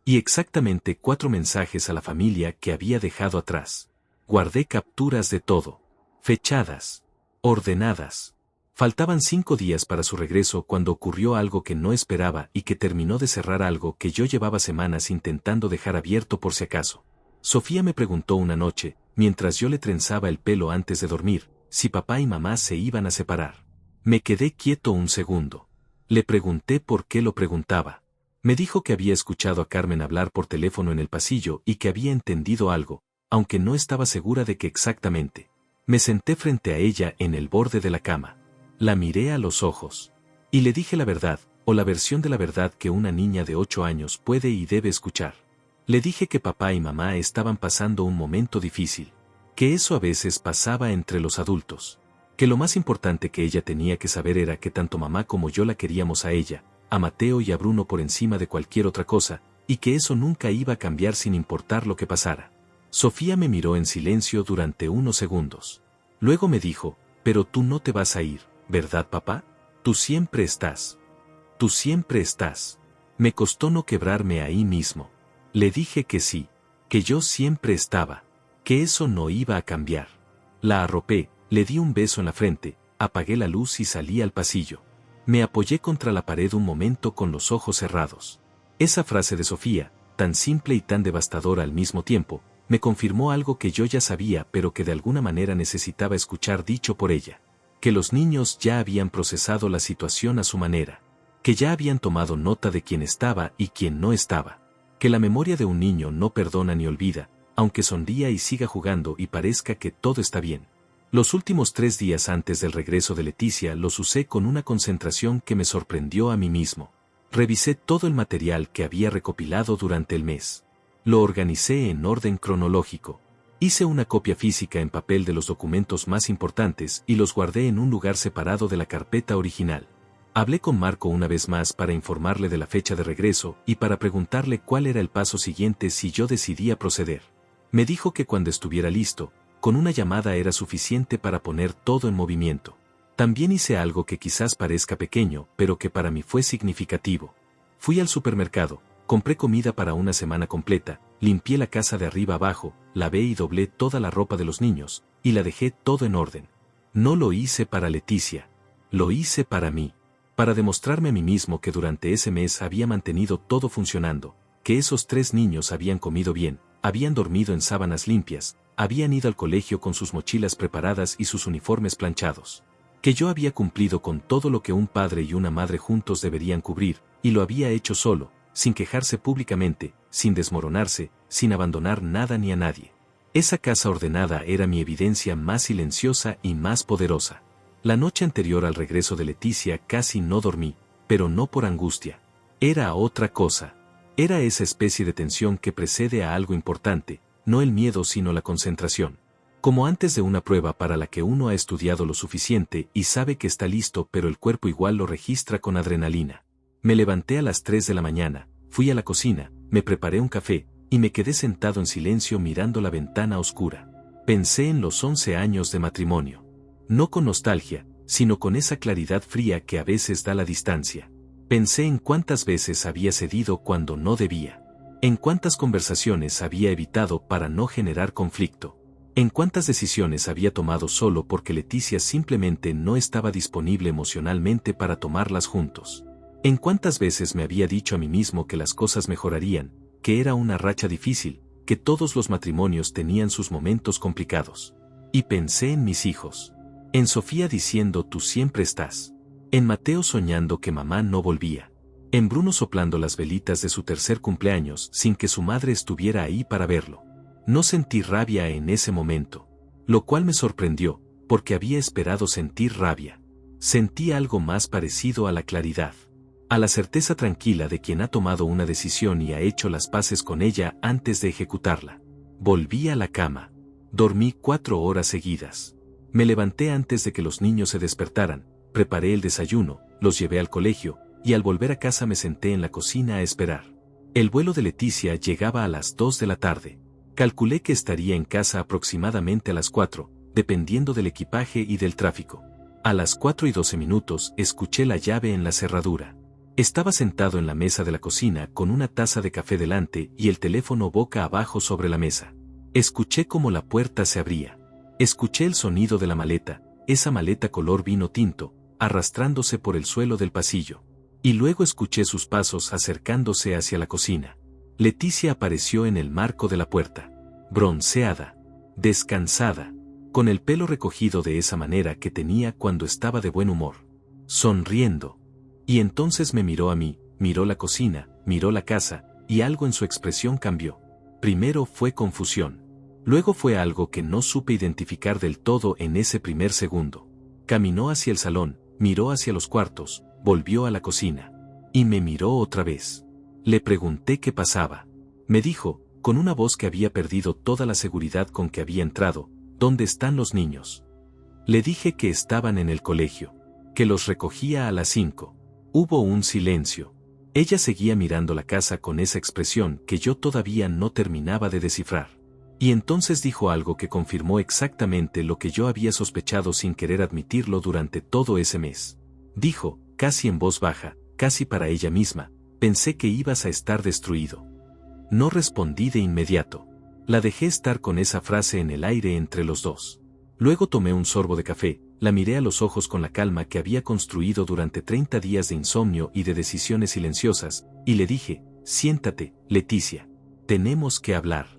A: Y exactamente 4 mensajes a la familia que había dejado atrás. Guardé capturas de todo. Fechadas. Ordenadas. Faltaban 5 días para su regreso cuando ocurrió algo que no esperaba y que terminó de cerrar algo que yo llevaba semanas intentando dejar abierto por si acaso. Sofía me preguntó una noche, mientras yo le trenzaba el pelo antes de dormir, si papá y mamá se iban a separar. Me quedé quieto un segundo. Le pregunté por qué lo preguntaba. Me dijo que había escuchado a Carmen hablar por teléfono en el pasillo y que había entendido algo, aunque no estaba segura de qué exactamente. Me senté frente a ella en el borde de la cama. La miré a los ojos. Y le dije la verdad, o la versión de la verdad que una niña de 8 años puede y debe escuchar. Le dije que papá y mamá estaban pasando un momento difícil. Que eso a veces pasaba entre los adultos. Que lo más importante que ella tenía que saber era que tanto mamá como yo la queríamos a ella, a Mateo y a Bruno por encima de cualquier otra cosa, y que eso nunca iba a cambiar sin importar lo que pasara. Sofía me miró en silencio durante unos segundos. Luego me dijo, pero tú no te vas a ir, ¿verdad, papá? Tú siempre estás. Tú siempre estás. Me costó no quebrarme ahí mismo. Le dije que sí, que yo siempre estaba, que eso no iba a cambiar. La arropé, le di un beso en la frente, apagué la luz y salí al pasillo. Me apoyé contra la pared un momento con los ojos cerrados. Esa frase de Sofía, tan simple y tan devastadora al mismo tiempo, me confirmó algo que yo ya sabía pero que de alguna manera necesitaba escuchar dicho por ella. Que los niños ya habían procesado la situación a su manera. Que ya habían tomado nota de quién estaba y quién no estaba. Que la memoria de un niño no perdona ni olvida, aunque sonría y siga jugando y parezca que todo está bien. Los últimos 3 días antes del regreso de Leticia los usé con una concentración que me sorprendió a mí mismo. Revisé todo el material que había recopilado durante el mes. Lo organicé en orden cronológico. Hice una copia física en papel de los documentos más importantes y los guardé en un lugar separado de la carpeta original. Hablé con Marco una vez más para informarle de la fecha de regreso y para preguntarle cuál era el paso siguiente si yo decidía proceder. Me dijo que cuando estuviera listo, con una llamada era suficiente para poner todo en movimiento. También hice algo que quizás parezca pequeño, pero que para mí fue significativo. Fui al supermercado, compré comida para una semana completa, limpié la casa de arriba abajo, lavé y doblé toda la ropa de los niños, y la dejé todo en orden. No lo hice para Leticia. Lo hice para mí. Para demostrarme a mí mismo que durante ese mes había mantenido todo funcionando, que esos 3 niños habían comido bien, habían dormido en sábanas limpias, habían ido al colegio con sus mochilas preparadas y sus uniformes planchados. Que yo había cumplido con todo lo que un padre y una madre juntos deberían cubrir, y lo había hecho solo, sin quejarse públicamente, sin desmoronarse, sin abandonar nada ni a nadie. Esa casa ordenada era mi evidencia más silenciosa y más poderosa. La noche anterior al regreso de Leticia casi no dormí, pero no por angustia. Era otra cosa. Era esa especie de tensión que precede a algo importante, no el miedo sino la concentración. Como antes de una prueba para la que uno ha estudiado lo suficiente y sabe que está listo pero el cuerpo igual lo registra con adrenalina. Me levanté a las 3 de la mañana, fui a la cocina, me preparé un café, y me quedé sentado en silencio mirando la ventana oscura. Pensé en los 11 años de matrimonio. No con nostalgia, sino con esa claridad fría que a veces da la distancia. Pensé en cuántas veces había cedido cuando no debía. En cuántas conversaciones había evitado para no generar conflicto. En cuántas decisiones había tomado solo porque Leticia simplemente no estaba disponible emocionalmente para tomarlas juntos. En cuántas veces me había dicho a mí mismo que las cosas mejorarían, que era una racha difícil, que todos los matrimonios tenían sus momentos complicados. Y pensé en mis hijos. En Sofía diciendo tú siempre estás. En Mateo soñando que mamá no volvía. En Bruno soplando las velitas de su 3er cumpleaños sin que su madre estuviera ahí para verlo. No sentí rabia en ese momento, lo cual me sorprendió, porque había esperado sentir rabia. Sentí algo más parecido a la claridad, a la certeza tranquila de quien ha tomado una decisión y ha hecho las paces con ella antes de ejecutarla. Volví a la cama. Dormí 4 horas seguidas. Me levanté antes de que los niños se despertaran, preparé el desayuno, los llevé al colegio, y al volver a casa me senté en la cocina a esperar. El vuelo de Leticia llegaba a las 2 de la tarde. Calculé que estaría en casa aproximadamente a las 4, dependiendo del equipaje y del tráfico. A las 4:12 escuché la llave en la cerradura. Estaba sentado en la mesa de la cocina con una taza de café delante y el teléfono boca abajo sobre la mesa. Escuché cómo la puerta se abría. Escuché el sonido de la maleta, esa maleta color vino tinto, arrastrándose por el suelo del pasillo. Y luego escuché sus pasos acercándose hacia la cocina. Leticia apareció en el marco de la puerta, bronceada, descansada, con el pelo recogido de esa manera que tenía cuando estaba de buen humor, sonriendo. Y entonces me miró a mí, miró la cocina, miró la casa, y algo en su expresión cambió. Primero fue confusión. Luego fue algo que no supe identificar del todo en ese primer segundo. Caminó hacia el salón, miró hacia los cuartos, volvió a la cocina. Y me miró otra vez. Le pregunté qué pasaba. Me dijo, con una voz que había perdido toda la seguridad con que había entrado, ¿dónde están los niños? Le dije que estaban en el colegio, que los recogía a las 5. Hubo un silencio. Ella seguía mirando la casa con esa expresión que yo todavía no terminaba de descifrar. Y entonces dijo algo que confirmó exactamente lo que yo había sospechado sin querer admitirlo durante todo ese mes. Dijo, casi en voz baja, casi para ella misma, pensé que ibas a estar destruido. No respondí de inmediato. La dejé estar con esa frase en el aire entre los dos. Luego tomé un sorbo de café, la miré a los ojos con la calma que había construido durante 30 días de insomnio y de decisiones silenciosas, y le dije, siéntate, Leticia. Tenemos que hablar.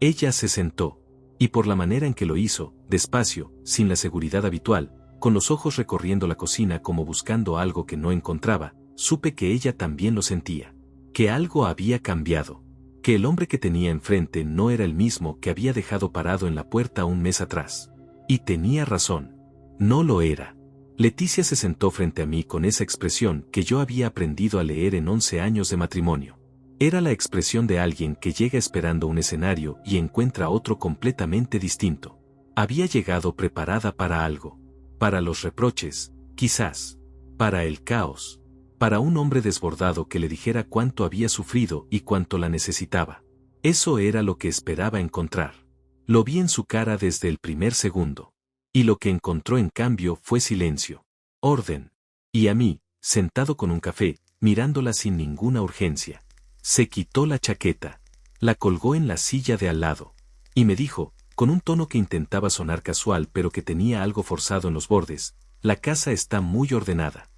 A: Ella se sentó, y por la manera en que lo hizo, despacio, sin la seguridad habitual, con los ojos recorriendo la cocina como buscando algo que no encontraba, supe que ella también lo sentía. Que algo había cambiado. que el hombre que tenía enfrente no era el mismo que había dejado parado en la puerta un mes atrás. Y tenía razón. No lo era. Leticia se sentó frente a mí con esa expresión que yo había aprendido a leer en 11 años de matrimonio. Era la expresión de alguien que llega esperando un escenario y encuentra otro completamente distinto. Había llegado preparada para algo. Para los reproches, quizás. Para el caos. Para un hombre desbordado que le dijera cuánto había sufrido y cuánto la necesitaba. Eso era lo que esperaba encontrar. Lo vi en su cara desde el primer segundo. Y lo que encontró en cambio fue silencio. Orden. Y a mí, sentado con un café, mirándola sin ninguna urgencia. Se quitó la chaqueta. La colgó en la silla de al lado. Y me dijo, con un tono que intentaba sonar casual pero que tenía algo forzado en los bordes, la casa está muy ordenada.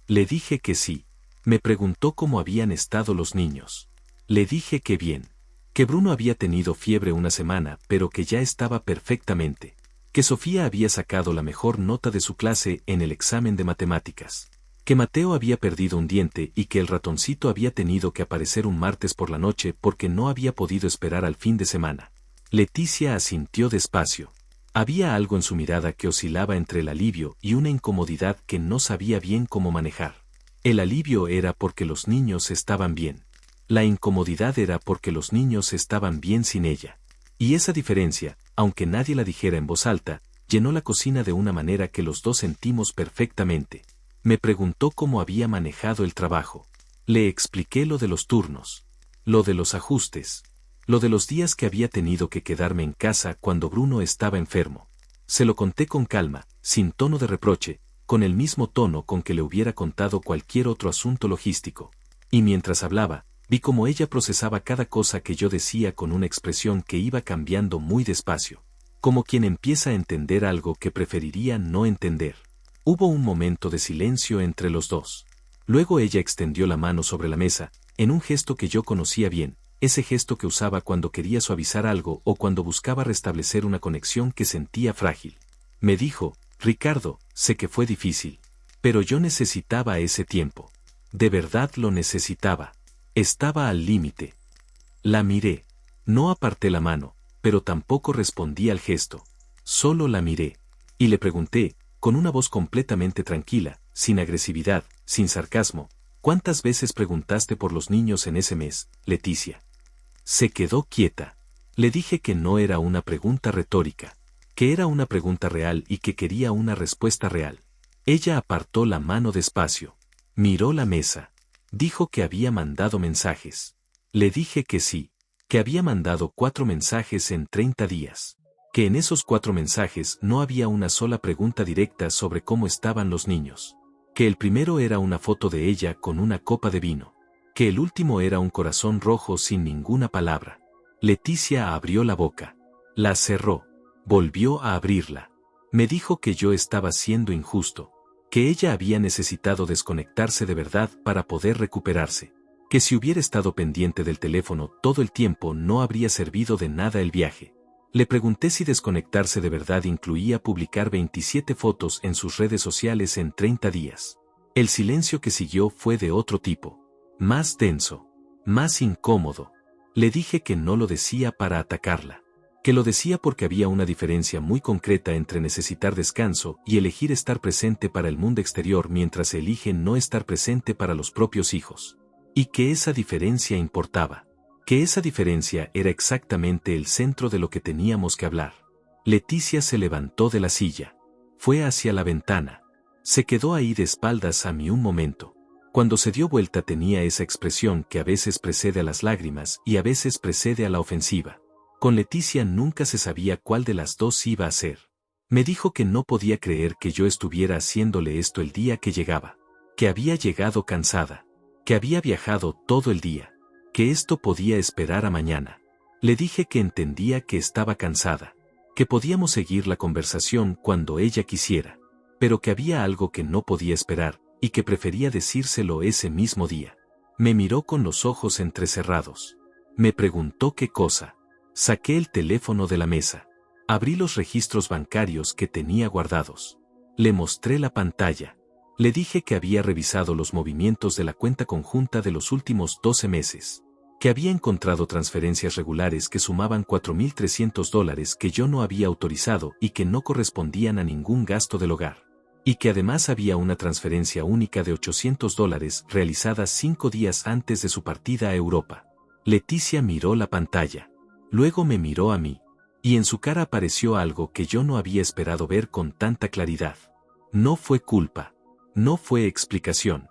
A: Le dije que sí. Me preguntó cómo habían estado los niños. Le dije que bien. Que Bruno había tenido fiebre una semana pero que ya estaba perfectamente. Que Sofía había sacado la mejor nota de su clase en el examen de matemáticas. Que Mateo había perdido un diente y que el ratoncito había tenido que aparecer un martes por la noche porque no había podido esperar al fin de semana. Leticia asintió despacio. Había algo en su mirada que oscilaba entre el alivio y una incomodidad que no sabía bien cómo manejar. El alivio era porque los niños estaban bien. La incomodidad era porque los niños estaban bien sin ella. Y esa diferencia, aunque nadie la dijera en voz alta, llenó la cocina de una manera que los dos sentimos perfectamente. Me preguntó cómo había manejado el trabajo. Le expliqué lo de los turnos. Lo de los ajustes. Lo de los días que había tenido que quedarme en casa cuando Bruno estaba enfermo. Se lo conté con calma, sin tono de reproche, con el mismo tono con que le hubiera contado cualquier otro asunto logístico. Y mientras hablaba, vi cómo ella procesaba cada cosa que yo decía con una expresión que iba cambiando muy despacio. Como quien empieza a entender algo que preferiría no entender. Hubo un momento de silencio entre los dos. Luego ella extendió la mano sobre la mesa, en un gesto que yo conocía bien, ese gesto que usaba cuando quería suavizar algo o cuando buscaba restablecer una conexión que sentía frágil. Me dijo, Ricardo, sé que fue difícil, pero yo necesitaba ese tiempo. De verdad lo necesitaba. Estaba al límite. La miré. No aparté la mano, pero tampoco respondí al gesto. Solo la miré. Y le pregunté, con una voz completamente tranquila, sin agresividad, sin sarcasmo, ¿cuántas veces preguntaste por los niños en ese mes, Leticia? Se quedó quieta. Le dije que no era una pregunta retórica, que era una pregunta real y que quería una respuesta real. Ella apartó la mano despacio. Miró la mesa. Dijo que había mandado mensajes. Le dije que sí, que había mandado 4 mensajes en 30 días. Que en esos 4 mensajes no había una sola pregunta directa sobre cómo estaban los niños. Que el primero era una foto de ella con una copa de vino. Que el último era un corazón rojo sin ninguna palabra. Leticia abrió la boca. La cerró. Volvió a abrirla. Me dijo que yo estaba siendo injusto. Que ella había necesitado desconectarse de verdad para poder recuperarse. Que si hubiera estado pendiente del teléfono todo el tiempo no habría servido de nada el viaje. Le pregunté si desconectarse de verdad incluía publicar 27 fotos en sus redes sociales en 30 días. El silencio que siguió fue de otro tipo. Más denso. Más incómodo. Le dije que no lo decía para atacarla. Que lo decía porque había una diferencia muy concreta entre necesitar descanso y elegir estar presente para el mundo exterior mientras se elige no estar presente para los propios hijos. Y que esa diferencia importaba. Que esa diferencia era exactamente el centro de lo que teníamos que hablar. Leticia se levantó de la silla. Fue hacia la ventana. Se quedó ahí de espaldas a mí un momento. Cuando se dio vuelta tenía esa expresión que a veces precede a las lágrimas y a veces precede a la ofensiva. Con Leticia nunca se sabía cuál de las dos iba a ser. Me dijo que no podía creer que yo estuviera haciéndole esto el día que llegaba. Que había llegado cansada. Que había viajado todo el día. Que esto podía esperar a mañana. Le dije que entendía que estaba cansada. Que podíamos seguir la conversación cuando ella quisiera. Pero que había algo que no podía esperar, y que prefería decírselo ese mismo día. Me miró con los ojos entrecerrados. Me preguntó qué cosa. Saqué el teléfono de la mesa. Abrí los registros bancarios que tenía guardados. Le mostré la pantalla. Le dije que había revisado los movimientos de la cuenta conjunta de los últimos 12 meses. Que había encontrado transferencias regulares que sumaban $4.300 que yo no había autorizado y que no correspondían a ningún gasto del hogar. Y que además había una transferencia única de $800 realizada 5 días antes de su partida a Europa. Leticia miró la pantalla. Luego me miró a mí. Y en su cara apareció algo que yo no había esperado ver con tanta claridad. No fue culpa. No fue explicación.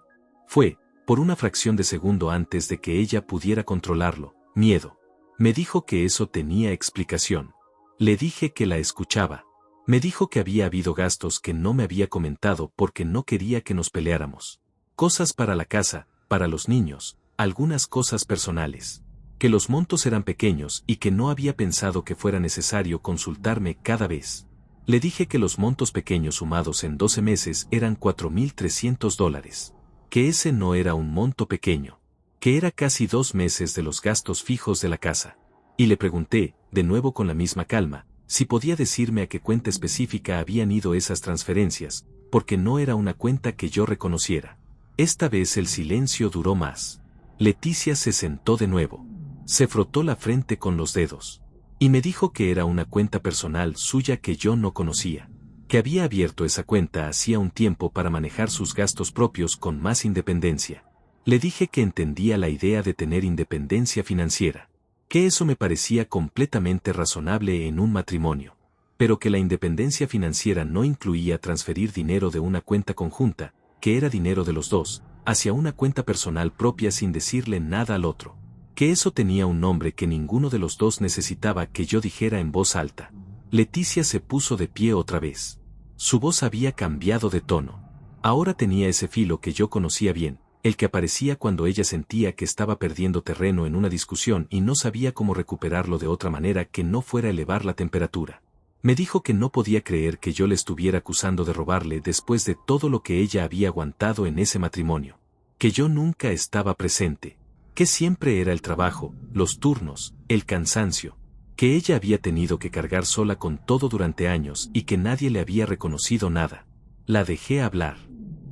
A: Fue, por una fracción de segundo antes de que ella pudiera controlarlo, miedo. Me dijo que eso tenía explicación. Le dije que la escuchaba. Me dijo que había habido gastos que no me había comentado porque no quería que nos peleáramos. Cosas para la casa, para los niños, algunas cosas personales. Que los montos eran pequeños y que no había pensado que fuera necesario consultarme cada vez. Le dije que los montos pequeños sumados en 12 meses eran $4.300. Que ese no era un monto pequeño. Que era casi 2 meses de los gastos fijos de la casa. Y le pregunté, de nuevo con la misma calma, si podía decirme a qué cuenta específica habían ido esas transferencias, porque no era una cuenta que yo reconociera. Esta vez el silencio duró más. Leticia se sentó de nuevo. Se frotó la frente con los dedos. Y me dijo que era una cuenta personal suya que yo no conocía. Que había abierto esa cuenta hacía un tiempo para manejar sus gastos propios con más independencia. Le dije que entendía la idea de tener independencia financiera. Que eso me parecía completamente razonable en un matrimonio. Pero que la independencia financiera no incluía transferir dinero de una cuenta conjunta, que era dinero de los dos, hacia una cuenta personal propia sin decirle nada al otro. Que eso tenía un nombre que ninguno de los dos necesitaba que yo dijera en voz alta. Leticia se puso de pie otra vez. Su voz había cambiado de tono. Ahora tenía ese filo que yo conocía bien, el que aparecía cuando ella sentía que estaba perdiendo terreno en una discusión y no sabía cómo recuperarlo de otra manera que no fuera elevar la temperatura. Me dijo que no podía creer que yo le estuviera acusando de robarle después de todo lo que ella había aguantado en ese matrimonio. Que yo nunca estaba presente. Que siempre era el trabajo, los turnos, el cansancio. Que ella había tenido que cargar sola con todo durante años y que nadie le había reconocido nada. La dejé hablar.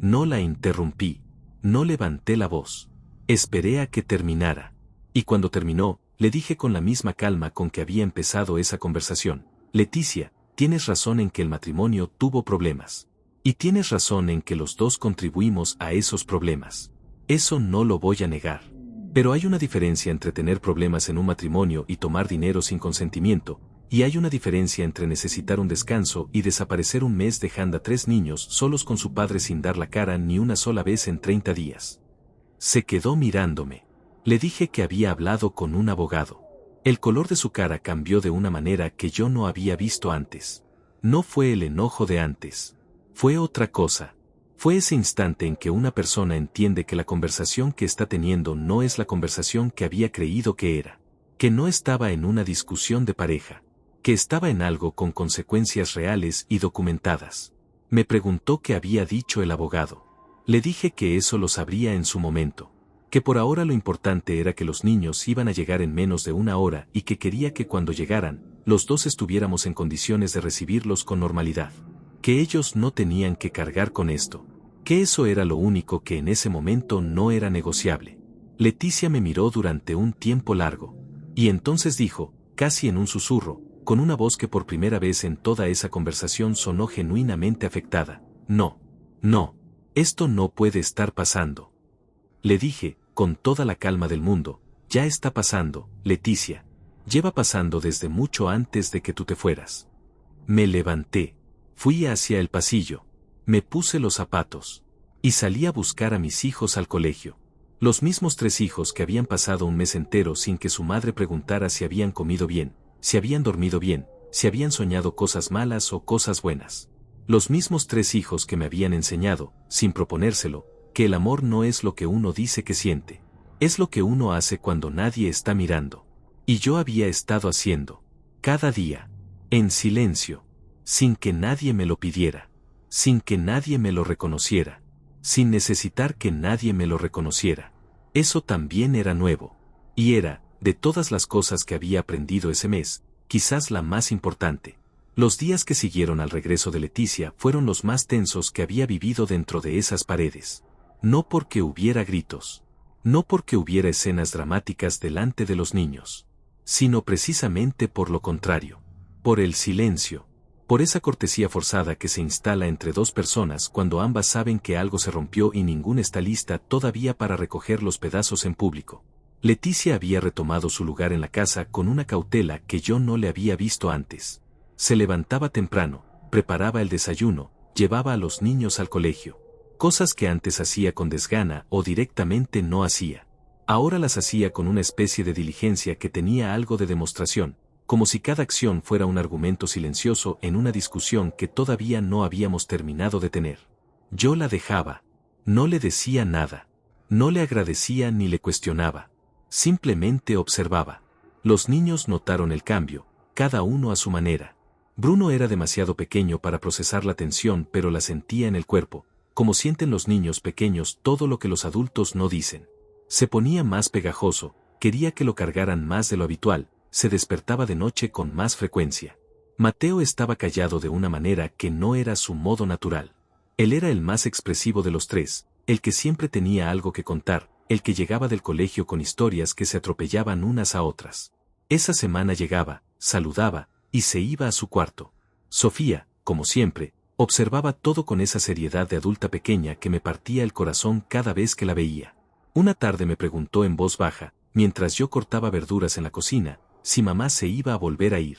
A: No la interrumpí. No levanté la voz. Esperé a que terminara. Y cuando terminó, le dije con la misma calma con que había empezado esa conversación. Leticia, tienes razón en que el matrimonio tuvo problemas. Y tienes razón en que los dos contribuimos a esos problemas. Eso no lo voy a negar. Pero hay una diferencia entre tener problemas en un matrimonio y tomar dinero sin consentimiento, y hay una diferencia entre necesitar un descanso y desaparecer un mes dejando a 3 niños solos con su padre sin dar la cara ni una sola vez en 30 días. Se quedó mirándome. Le dije que había hablado con un abogado. El color de su cara cambió de una manera que yo no había visto antes. No fue el enojo de antes. Fue otra cosa. Fue ese instante en que una persona entiende que la conversación que está teniendo no es la conversación que había creído que era. Que no estaba en una discusión de pareja. Que estaba en algo con consecuencias reales y documentadas. Me preguntó qué había dicho el abogado. Le dije que eso lo sabría en su momento. Que por ahora lo importante era que los niños iban a llegar en menos de 1 hora y que quería que cuando llegaran, los dos estuviéramos en condiciones de recibirlos con normalidad. Que ellos no tenían que cargar con esto. Que eso era lo único que en ese momento no era negociable. Leticia me miró durante un tiempo largo. Y entonces dijo, casi en un susurro, con una voz que por primera vez en toda esa conversación sonó genuinamente afectada. No. No. Esto no puede estar pasando. Le dije, con toda la calma del mundo, ya está pasando, Leticia. Lleva pasando desde mucho antes de que tú te fueras. Me levanté. Fui hacia el pasillo. Me puse los zapatos. Y salí a buscar a mis hijos al colegio. Los mismos 3 hijos que habían pasado un mes entero sin que su madre preguntara si habían comido bien, si habían dormido bien, si habían soñado cosas malas o cosas buenas. Los mismos 3 hijos que me habían enseñado, sin proponérselo, que el amor no es lo que uno dice que siente. Es lo que uno hace cuando nadie está mirando. Y yo había estado haciendo. Cada día. En silencio. Sin que nadie me lo pidiera. Sin que nadie me lo reconociera. Sin necesitar que nadie me lo reconociera. Eso también era nuevo. Y era, de todas las cosas que había aprendido ese mes, quizás la más importante. Los días que siguieron al regreso de Leticia fueron los más tensos que había vivido dentro de esas paredes. No porque hubiera gritos. No porque hubiera escenas dramáticas delante de los niños, sino precisamente por lo contrario, por el silencio, por esa cortesía forzada que se instala entre dos personas cuando ambas saben que algo se rompió y ninguna está lista todavía para recoger los pedazos en público. Leticia había retomado su lugar en la casa con una cautela que yo no le había visto antes. Se levantaba temprano, preparaba el desayuno, llevaba a los niños al colegio. Cosas que antes hacía con desgana o directamente no hacía. Ahora las hacía con una especie de diligencia que tenía algo de demostración, como si cada acción fuera un argumento silencioso en una discusión que todavía no habíamos terminado de tener. Yo la dejaba. No le decía nada. No le agradecía ni le cuestionaba. Simplemente observaba. Los niños notaron el cambio, cada uno a su manera. Bruno era demasiado pequeño para procesar la tensión, pero la sentía en el cuerpo, como sienten los niños pequeños todo lo que los adultos no dicen. Se ponía más pegajoso, quería que lo cargaran más de lo habitual, se despertaba de noche con más frecuencia. Mateo estaba callado de una manera que no era su modo natural. Él era el más expresivo de los tres, el que siempre tenía algo que contar, el que llegaba del colegio con historias que se atropellaban unas a otras. Esa semana llegaba, saludaba, y se iba a su cuarto. Sofía, como siempre, observaba todo con esa seriedad de adulta pequeña que me partía el corazón cada vez que la veía. Una tarde me preguntó en voz baja, mientras yo cortaba verduras en la cocina, si mamá se iba a volver a ir.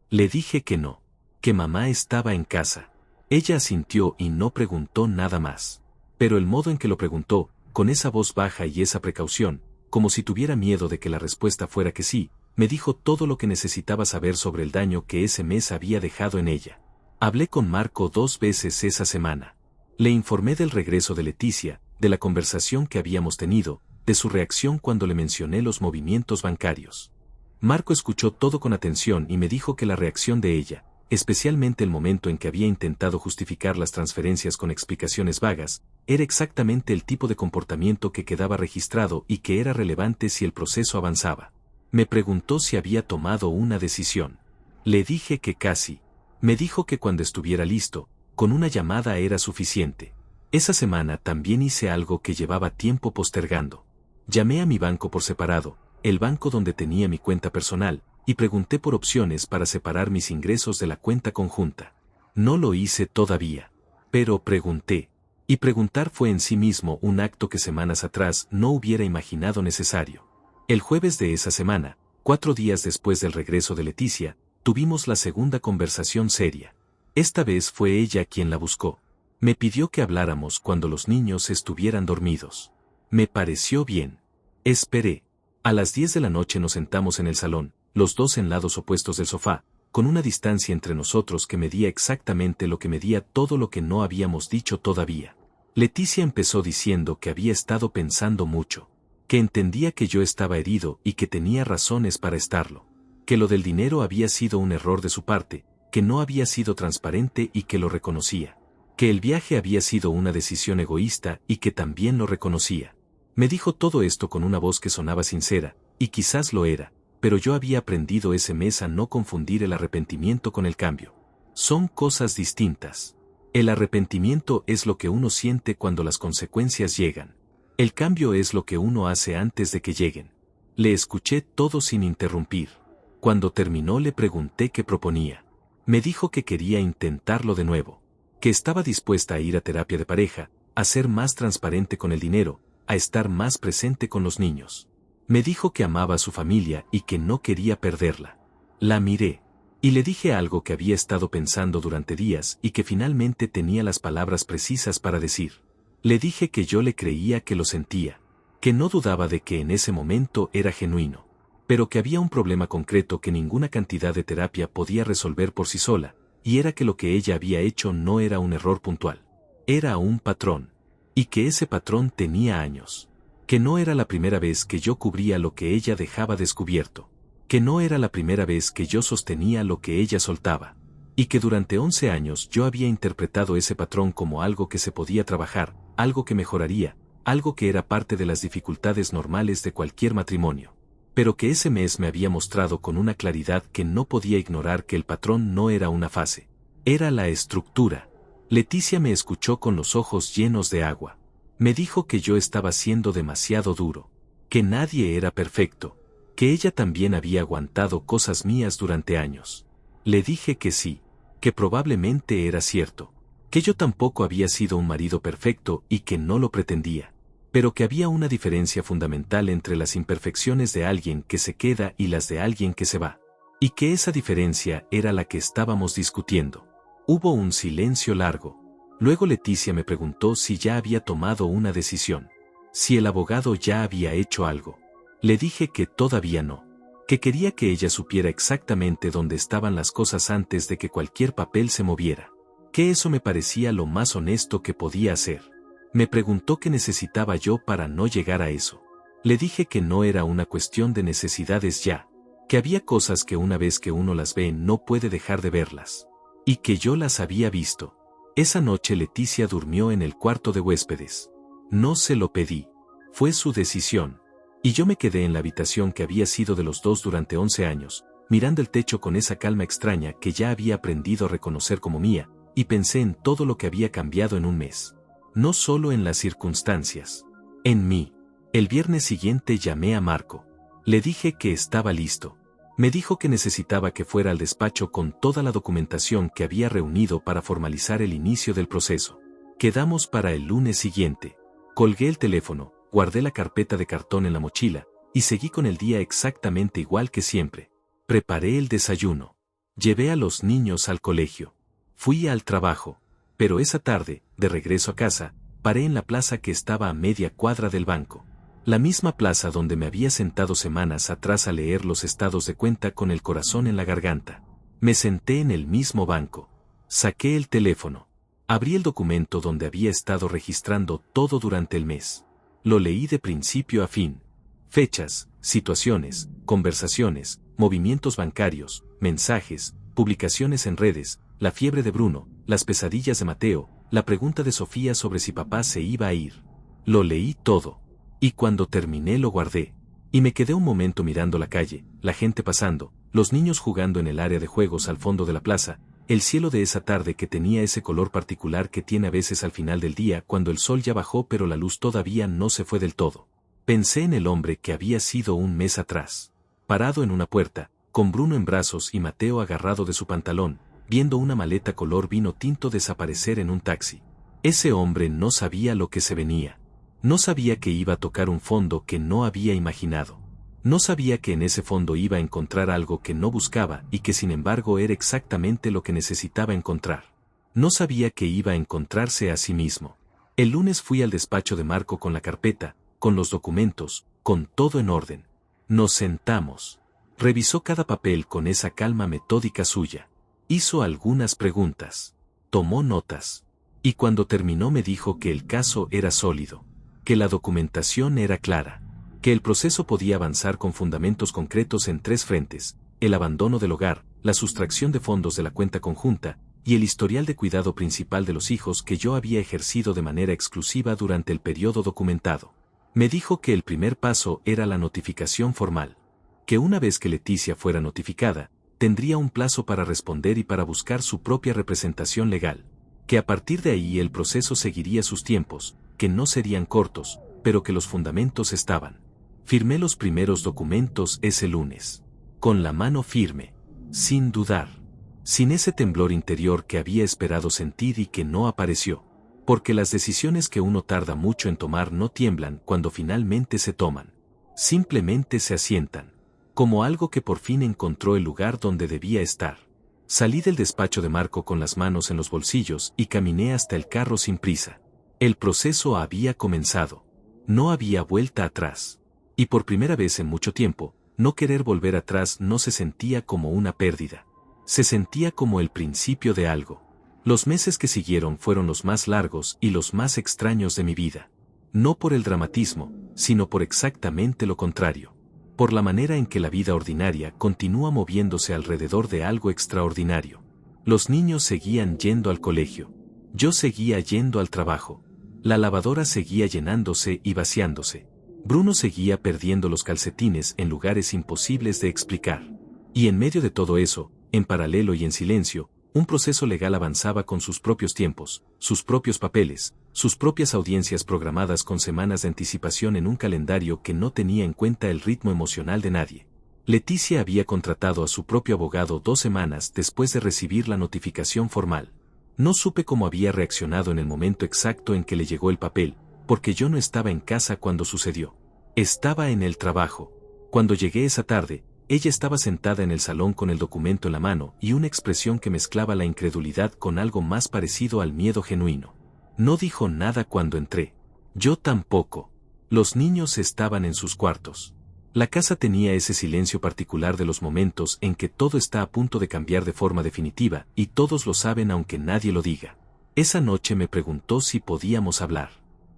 A: Le dije que no, que mamá estaba en casa. Ella asintió y no preguntó nada más. Pero el modo en que lo preguntó, con esa voz baja y esa precaución, como si tuviera miedo de que la respuesta fuera que sí, me dijo todo lo que necesitaba saber sobre el daño que ese mes había dejado en ella. Hablé con Marco 2 veces esa semana. Le informé del regreso de Leticia, de la conversación que habíamos tenido, de su reacción cuando le mencioné los movimientos bancarios. Marco escuchó todo con atención y me dijo que la reacción de ella, especialmente el momento en que había intentado justificar las transferencias con explicaciones vagas, era exactamente el tipo de comportamiento que quedaba registrado y que era relevante si el proceso avanzaba. Me preguntó si había tomado una decisión. Le dije que casi. Me dijo que cuando estuviera listo, con una llamada era suficiente. Esa semana también hice algo que llevaba tiempo postergando. Llamé a mi banco por separado, el banco donde tenía mi cuenta personal, y pregunté por opciones para separar mis ingresos de la cuenta conjunta. No lo hice todavía. Pero pregunté. Y preguntar fue en sí mismo un acto que semanas atrás no hubiera imaginado necesario. El jueves de esa semana, 4 días después del regreso de Leticia, tuvimos la segunda conversación seria. Esta vez fue ella quien la buscó. Me pidió que habláramos cuando los niños estuvieran dormidos. Me pareció bien. Esperé. A las 10 de la noche nos sentamos en el salón, los dos en lados opuestos del sofá, con una distancia entre nosotros que medía exactamente lo que medía todo lo que no habíamos dicho todavía. Leticia empezó diciendo que había estado pensando mucho, que entendía que yo estaba herido y que tenía razones para estarlo, que lo del dinero había sido un error de su parte, que no había sido transparente y que lo reconocía, que el viaje había sido una decisión egoísta y que también lo reconocía. Me dijo todo esto con una voz que sonaba sincera, y quizás lo era, pero yo había aprendido ese mes a no confundir el arrepentimiento con el cambio. Son cosas distintas. El arrepentimiento es lo que uno siente cuando las consecuencias llegan. El cambio es lo que uno hace antes de que lleguen. Le escuché todo sin interrumpir. Cuando terminó le pregunté qué proponía. Me dijo que quería intentarlo de nuevo, que estaba dispuesta a ir a terapia de pareja, a ser más transparente con el dinero, a estar más presente con los niños. Me dijo que amaba a su familia y que no quería perderla. La miré. Y le dije algo que había estado pensando durante días y que finalmente tenía las palabras precisas para decir. Le dije que yo le creía que lo sentía, que no dudaba de que en ese momento era genuino, pero que había un problema concreto que ninguna cantidad de terapia podía resolver por sí sola, y era que lo que ella había hecho no era un error puntual. Era un patrón. Y que ese patrón tenía años. Que no era la primera vez que yo cubría lo que ella dejaba descubierto. Que no era la primera vez que yo sostenía lo que ella soltaba. Y que durante 11 años yo había interpretado ese patrón como algo que se podía trabajar, algo que mejoraría, algo que era parte de las dificultades normales de cualquier matrimonio. Pero que ese mes me había mostrado con una claridad que no podía ignorar que el patrón no era una fase. Era la estructura. Leticia me escuchó con los ojos llenos de agua. Me dijo que yo estaba siendo demasiado duro. que nadie era perfecto, que ella también había aguantado cosas mías durante años. Le dije que sí, que probablemente era cierto, que yo tampoco había sido un marido perfecto y que no lo pretendía, pero que había una diferencia fundamental entre las imperfecciones de alguien que se queda y las de alguien que se va, y que esa diferencia era la que estábamos discutiendo. Hubo un silencio largo. Luego Leticia me preguntó si ya había tomado una decisión, si el abogado ya había hecho algo. Le dije que todavía no, que quería que ella supiera exactamente dónde estaban las cosas antes de que cualquier papel se moviera, que eso me parecía lo más honesto que podía hacer. Me preguntó qué necesitaba yo para no llegar a eso. Le dije que no era una cuestión de necesidades ya, que había cosas que una vez que uno las ve no puede dejar de verlas, y que yo las había visto. Esa noche Leticia durmió en el cuarto de huéspedes. No se lo pedí, fue su decisión, y yo me quedé en la habitación que había sido de los dos durante 11 años, mirando el techo con esa calma extraña que ya había aprendido a reconocer como mía, y pensé en todo lo que había cambiado en un mes. No solo en las circunstancias, en mí. El viernes siguiente llamé a Marco. Le dije que estaba listo. Me dijo que necesitaba que fuera al despacho con toda la documentación que había reunido para formalizar el inicio del proceso. Quedamos para el lunes siguiente. Colgué el teléfono, guardé la carpeta de cartón en la mochila, y seguí con el día exactamente igual que siempre. Preparé el desayuno. Llevé a los niños al colegio. Fui al trabajo. Pero esa tarde, de regreso a casa, paré en la plaza que estaba a media cuadra del banco. La misma plaza donde me había sentado semanas atrás a leer los estados de cuenta con el corazón en la garganta. Me senté en el mismo banco. Saqué el teléfono. Abrí el documento donde había estado registrando todo durante el mes. Lo leí de principio a fin. Fechas, situaciones, conversaciones, movimientos bancarios, mensajes, publicaciones en redes, la fiebre de Bruno, las pesadillas de Mateo, la pregunta de Sofía sobre si papá se iba a ir. Lo leí todo. Y cuando terminé lo guardé. Y me quedé un momento mirando la calle, la gente pasando, los niños jugando en el área de juegos al fondo de la plaza, el cielo de esa tarde que tenía ese color particular que tiene a veces al final del día cuando el sol ya bajó pero la luz todavía no se fue del todo. Pensé en el hombre que había sido un mes atrás. Parado en una puerta, con Bruno en brazos y Mateo agarrado de su pantalón, viendo una maleta color vino tinto desaparecer en un taxi. Ese hombre no sabía lo que se venía. No sabía que iba a tocar un fondo que no había imaginado. No sabía que en ese fondo iba a encontrar algo que no buscaba y que sin embargo era exactamente lo que necesitaba encontrar. No sabía que iba a encontrarse a sí mismo. El lunes fui al despacho de Marco con la carpeta, con los documentos, con todo en orden. Nos sentamos. Revisó cada papel con esa calma metódica suya. Hizo algunas preguntas. Tomó notas. Y cuando terminó me dijo que el caso era sólido, que la documentación era clara, que el proceso podía avanzar con fundamentos concretos en 3 frentes: el abandono del hogar, la sustracción de fondos de la cuenta conjunta, y el historial de cuidado principal de los hijos que yo había ejercido de manera exclusiva durante el periodo documentado. Me dijo que el primer paso era la notificación formal, que una vez que Leticia fuera notificada, tendría un plazo para responder y para buscar su propia representación legal, que a partir de ahí el proceso seguiría sus tiempos, que no serían cortos, pero que los fundamentos estaban. Firmé los primeros documentos ese lunes. Con la mano firme. Sin dudar. Sin ese temblor interior que había esperado sentir y que no apareció. Porque las decisiones que uno tarda mucho en tomar no tiemblan cuando finalmente se toman. Simplemente se asientan. Como algo que por fin encontró el lugar donde debía estar. Salí del despacho de Marco con las manos en los bolsillos y caminé hasta el carro sin prisa. El proceso había comenzado. No había vuelta atrás. Y por primera vez en mucho tiempo, no querer volver atrás no se sentía como una pérdida. Se sentía como el principio de algo. Los meses que siguieron fueron los más largos y los más extraños de mi vida. No por el dramatismo, sino por exactamente lo contrario. Por la manera en que la vida ordinaria continúa moviéndose alrededor de algo extraordinario. Los niños seguían yendo al colegio. Yo seguía yendo al trabajo. La lavadora seguía llenándose y vaciándose. Bruno seguía perdiendo los calcetines en lugares imposibles de explicar. Y en medio de todo eso, en paralelo y en silencio, Un proceso legal avanzaba con sus propios tiempos, sus propios papeles, sus propias audiencias programadas con semanas de anticipación en un calendario que no tenía en cuenta el ritmo emocional de nadie. Leticia había contratado a su propio abogado 2 semanas después de recibir la notificación formal. No supe cómo había reaccionado en el momento exacto en que le llegó el papel, porque yo no estaba en casa cuando sucedió. Estaba en el trabajo. Cuando llegué esa tarde, ella estaba sentada en el salón con el documento en la mano y una expresión que mezclaba la incredulidad con algo más parecido al miedo genuino. No dijo nada cuando entré. Yo tampoco. Los niños estaban en sus cuartos. La casa tenía ese silencio particular de los momentos en que todo está a punto de cambiar de forma definitiva y todos lo saben aunque nadie lo diga. Esa noche me preguntó si podíamos hablar.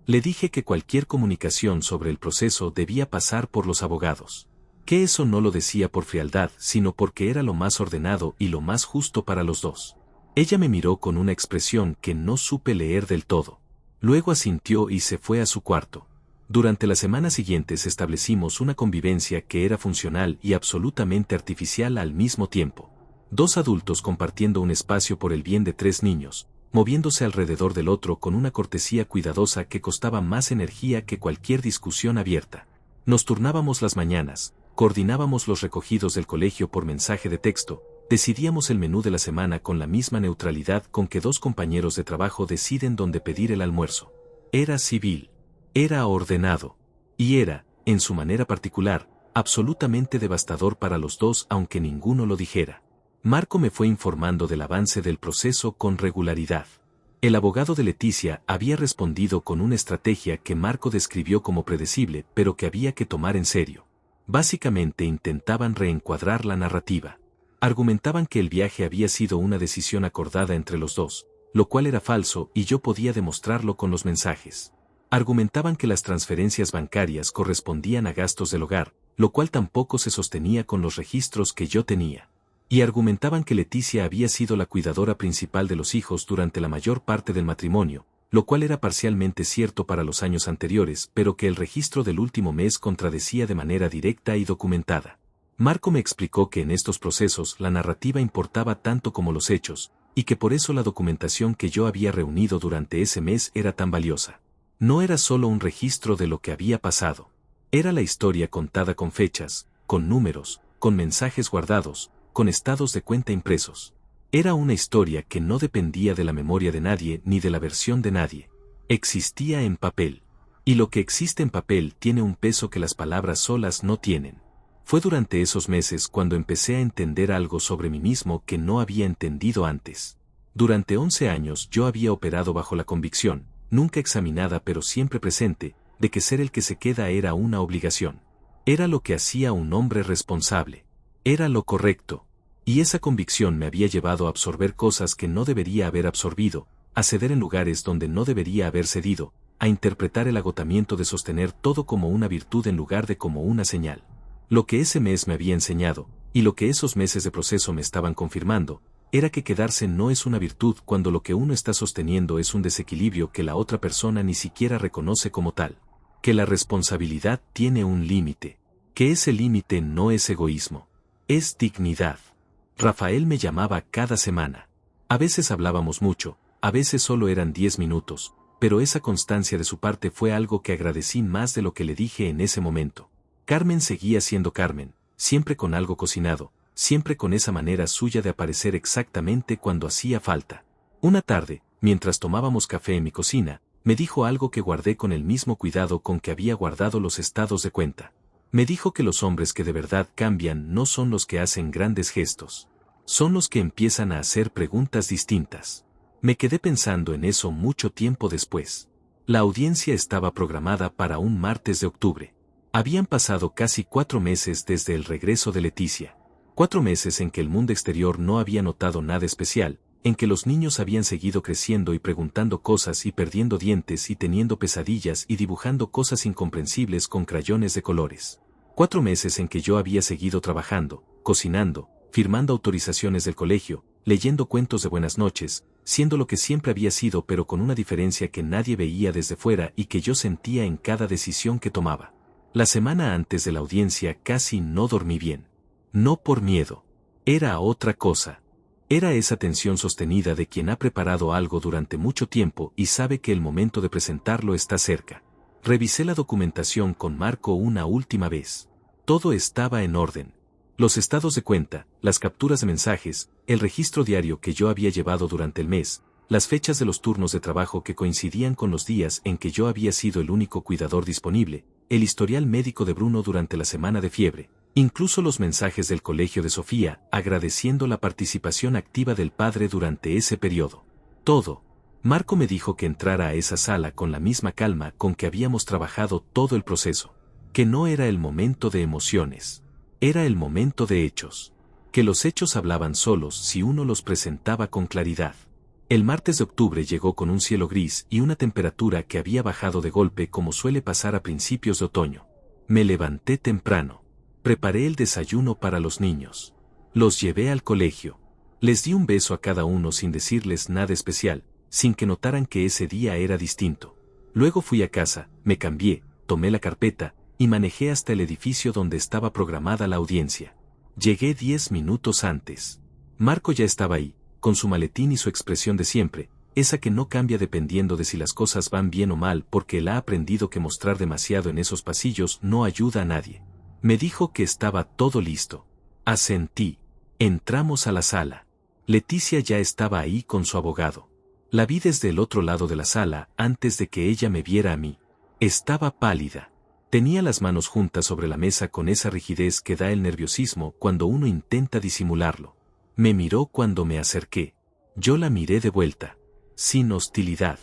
A: Le dije que cualquier comunicación sobre el proceso debía pasar por los abogados. Que eso no lo decía por frialdad, sino porque era lo más ordenado y lo más justo para los dos. Ella me miró con una expresión que no supe leer del todo. Luego asintió y se fue a su cuarto. Durante las semanas siguientes establecimos una convivencia que era funcional y absolutamente artificial al mismo tiempo. 2 adultos compartiendo un espacio por el bien de 3 niños, moviéndose alrededor del otro con una cortesía cuidadosa que costaba más energía que cualquier discusión abierta. Nos turnábamos las mañanas, coordinábamos los recogidos del colegio por mensaje de texto, decidíamos el menú de la semana con la misma neutralidad con que 2 compañeros de trabajo deciden dónde pedir el almuerzo. Era civil. Era ordenado. Y era, en su manera particular, absolutamente devastador para los dos aunque ninguno lo dijera. Marco me fue informando del avance del proceso con regularidad. El abogado de Leticia había respondido con una estrategia que Marco describió como predecible pero que había que tomar en serio. Básicamente intentaban reencuadrar la narrativa. Argumentaban que el viaje había sido una decisión acordada entre los dos, lo cual era falso y yo podía demostrarlo con los mensajes. Argumentaban que las transferencias bancarias correspondían a gastos del hogar, lo cual tampoco se sostenía con los registros que yo tenía. Y argumentaban que Leticia había sido la cuidadora principal de los hijos durante la mayor parte del matrimonio, lo cual era parcialmente cierto para los años anteriores, pero que el registro del último mes contradecía de manera directa y documentada. Marco me explicó que en estos procesos la narrativa importaba tanto como los hechos, y que por eso la documentación que yo había reunido durante ese mes era tan valiosa. No era solo un registro de lo que había pasado. Era la historia contada con fechas, con números, con mensajes guardados, con estados de cuenta impresos. Era una historia que no dependía de la memoria de nadie ni de la versión de nadie. Existía en papel. Y lo que existe en papel tiene un peso que las palabras solas no tienen. Fue durante esos meses cuando empecé a entender algo sobre mí mismo que no había entendido antes. Durante 11 años yo había operado bajo la convicción, nunca examinada pero siempre presente, de que ser el que se queda era una obligación. Era lo que hacía un hombre responsable. Era lo correcto. Y esa convicción me había llevado a absorber cosas que no debería haber absorbido, a ceder en lugares donde no debería haber cedido, a interpretar el agotamiento de sostener todo como una virtud en lugar de como una señal. Lo que ese mes me había enseñado, y lo que esos meses de proceso me estaban confirmando, era que quedarse no es una virtud cuando lo que uno está sosteniendo es un desequilibrio que la otra persona ni siquiera reconoce como tal. Que la responsabilidad tiene un límite. Que ese límite no es egoísmo. Es dignidad. Rafael me llamaba cada semana. A veces hablábamos mucho, a veces solo eran 10 minutos, pero esa constancia de su parte fue algo que agradecí más de lo que le dije en ese momento. Carmen seguía siendo Carmen, siempre con algo cocinado, siempre con esa manera suya de aparecer exactamente cuando hacía falta. Una tarde, mientras tomábamos café en mi cocina, me dijo algo que guardé con el mismo cuidado con que había guardado los estados de cuenta. Me dijo que los hombres que de verdad cambian no son los que hacen grandes gestos. Son los que empiezan a hacer preguntas distintas. Me quedé pensando en eso mucho tiempo después. La audiencia estaba programada para un martes de octubre. Habían pasado casi 4 meses desde el regreso de Leticia. 4 meses en que el mundo exterior no había notado nada especial, en que los niños habían seguido creciendo y preguntando cosas y perdiendo dientes y teniendo pesadillas y dibujando cosas incomprensibles con crayones de colores. 4 meses en que yo había seguido trabajando, cocinando, firmando autorizaciones del colegio, leyendo cuentos de buenas noches, siendo lo que siempre había sido pero con una diferencia que nadie veía desde fuera y que yo sentía en cada decisión que tomaba. La semana antes de la audiencia casi no dormí bien. No por miedo. Era otra cosa. Era esa tensión sostenida de quien ha preparado algo durante mucho tiempo y sabe que el momento de presentarlo está cerca. Revisé la documentación con Marco una última vez. Todo estaba en orden. Los estados de cuenta, las capturas de mensajes, el registro diario que yo había llevado durante el mes, las fechas de los turnos de trabajo que coincidían con los días en que yo había sido el único cuidador disponible, el historial médico de Bruno durante la semana de fiebre, incluso los mensajes del colegio de Sofía, agradeciendo la participación activa del padre durante ese periodo. Todo. Marco me dijo que entrara a esa sala con la misma calma con que habíamos trabajado todo el proceso. Que no era el momento de emociones. Era el momento de hechos. Que los hechos hablaban solos si uno los presentaba con claridad. El martes de octubre llegó con un cielo gris y una temperatura que había bajado de golpe como suele pasar a principios de otoño. Me levanté temprano. Preparé el desayuno para los niños. Los llevé al colegio. Les di un beso a cada uno sin decirles nada especial, sin que notaran que ese día era distinto. Luego fui a casa, me cambié, tomé la carpeta, y manejé hasta el edificio donde estaba programada la audiencia. Llegué 10 minutos antes. Marco ya estaba ahí, con su maletín y su expresión de siempre, esa que no cambia dependiendo de si las cosas van bien o mal porque él ha aprendido que mostrar demasiado en esos pasillos no ayuda a nadie. Me dijo que estaba todo listo. Asentí. Entramos a la sala. Leticia ya estaba ahí con su abogado. La vi desde el otro lado de la sala antes de que ella me viera a mí. Estaba pálida. Tenía las manos juntas sobre la mesa con esa rigidez que da el nerviosismo cuando uno intenta disimularlo. Me miró cuando me acerqué. Yo la miré de vuelta. Sin hostilidad.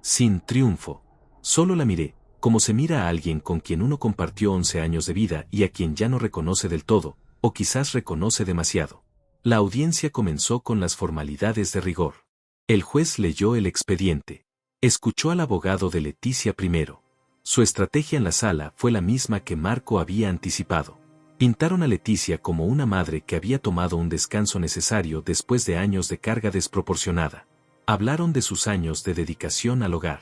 A: Sin triunfo. Solo la miré, como se mira a alguien con quien uno compartió 11 años de vida y a quien ya no reconoce del todo, o quizás reconoce demasiado. La audiencia comenzó con las formalidades de rigor. El juez leyó el expediente. Escuchó al abogado de Leticia primero. Su estrategia en la sala fue la misma que Marco había anticipado. Pintaron a Leticia como una madre que había tomado un descanso necesario después de años de carga desproporcionada. Hablaron de sus años de dedicación al hogar.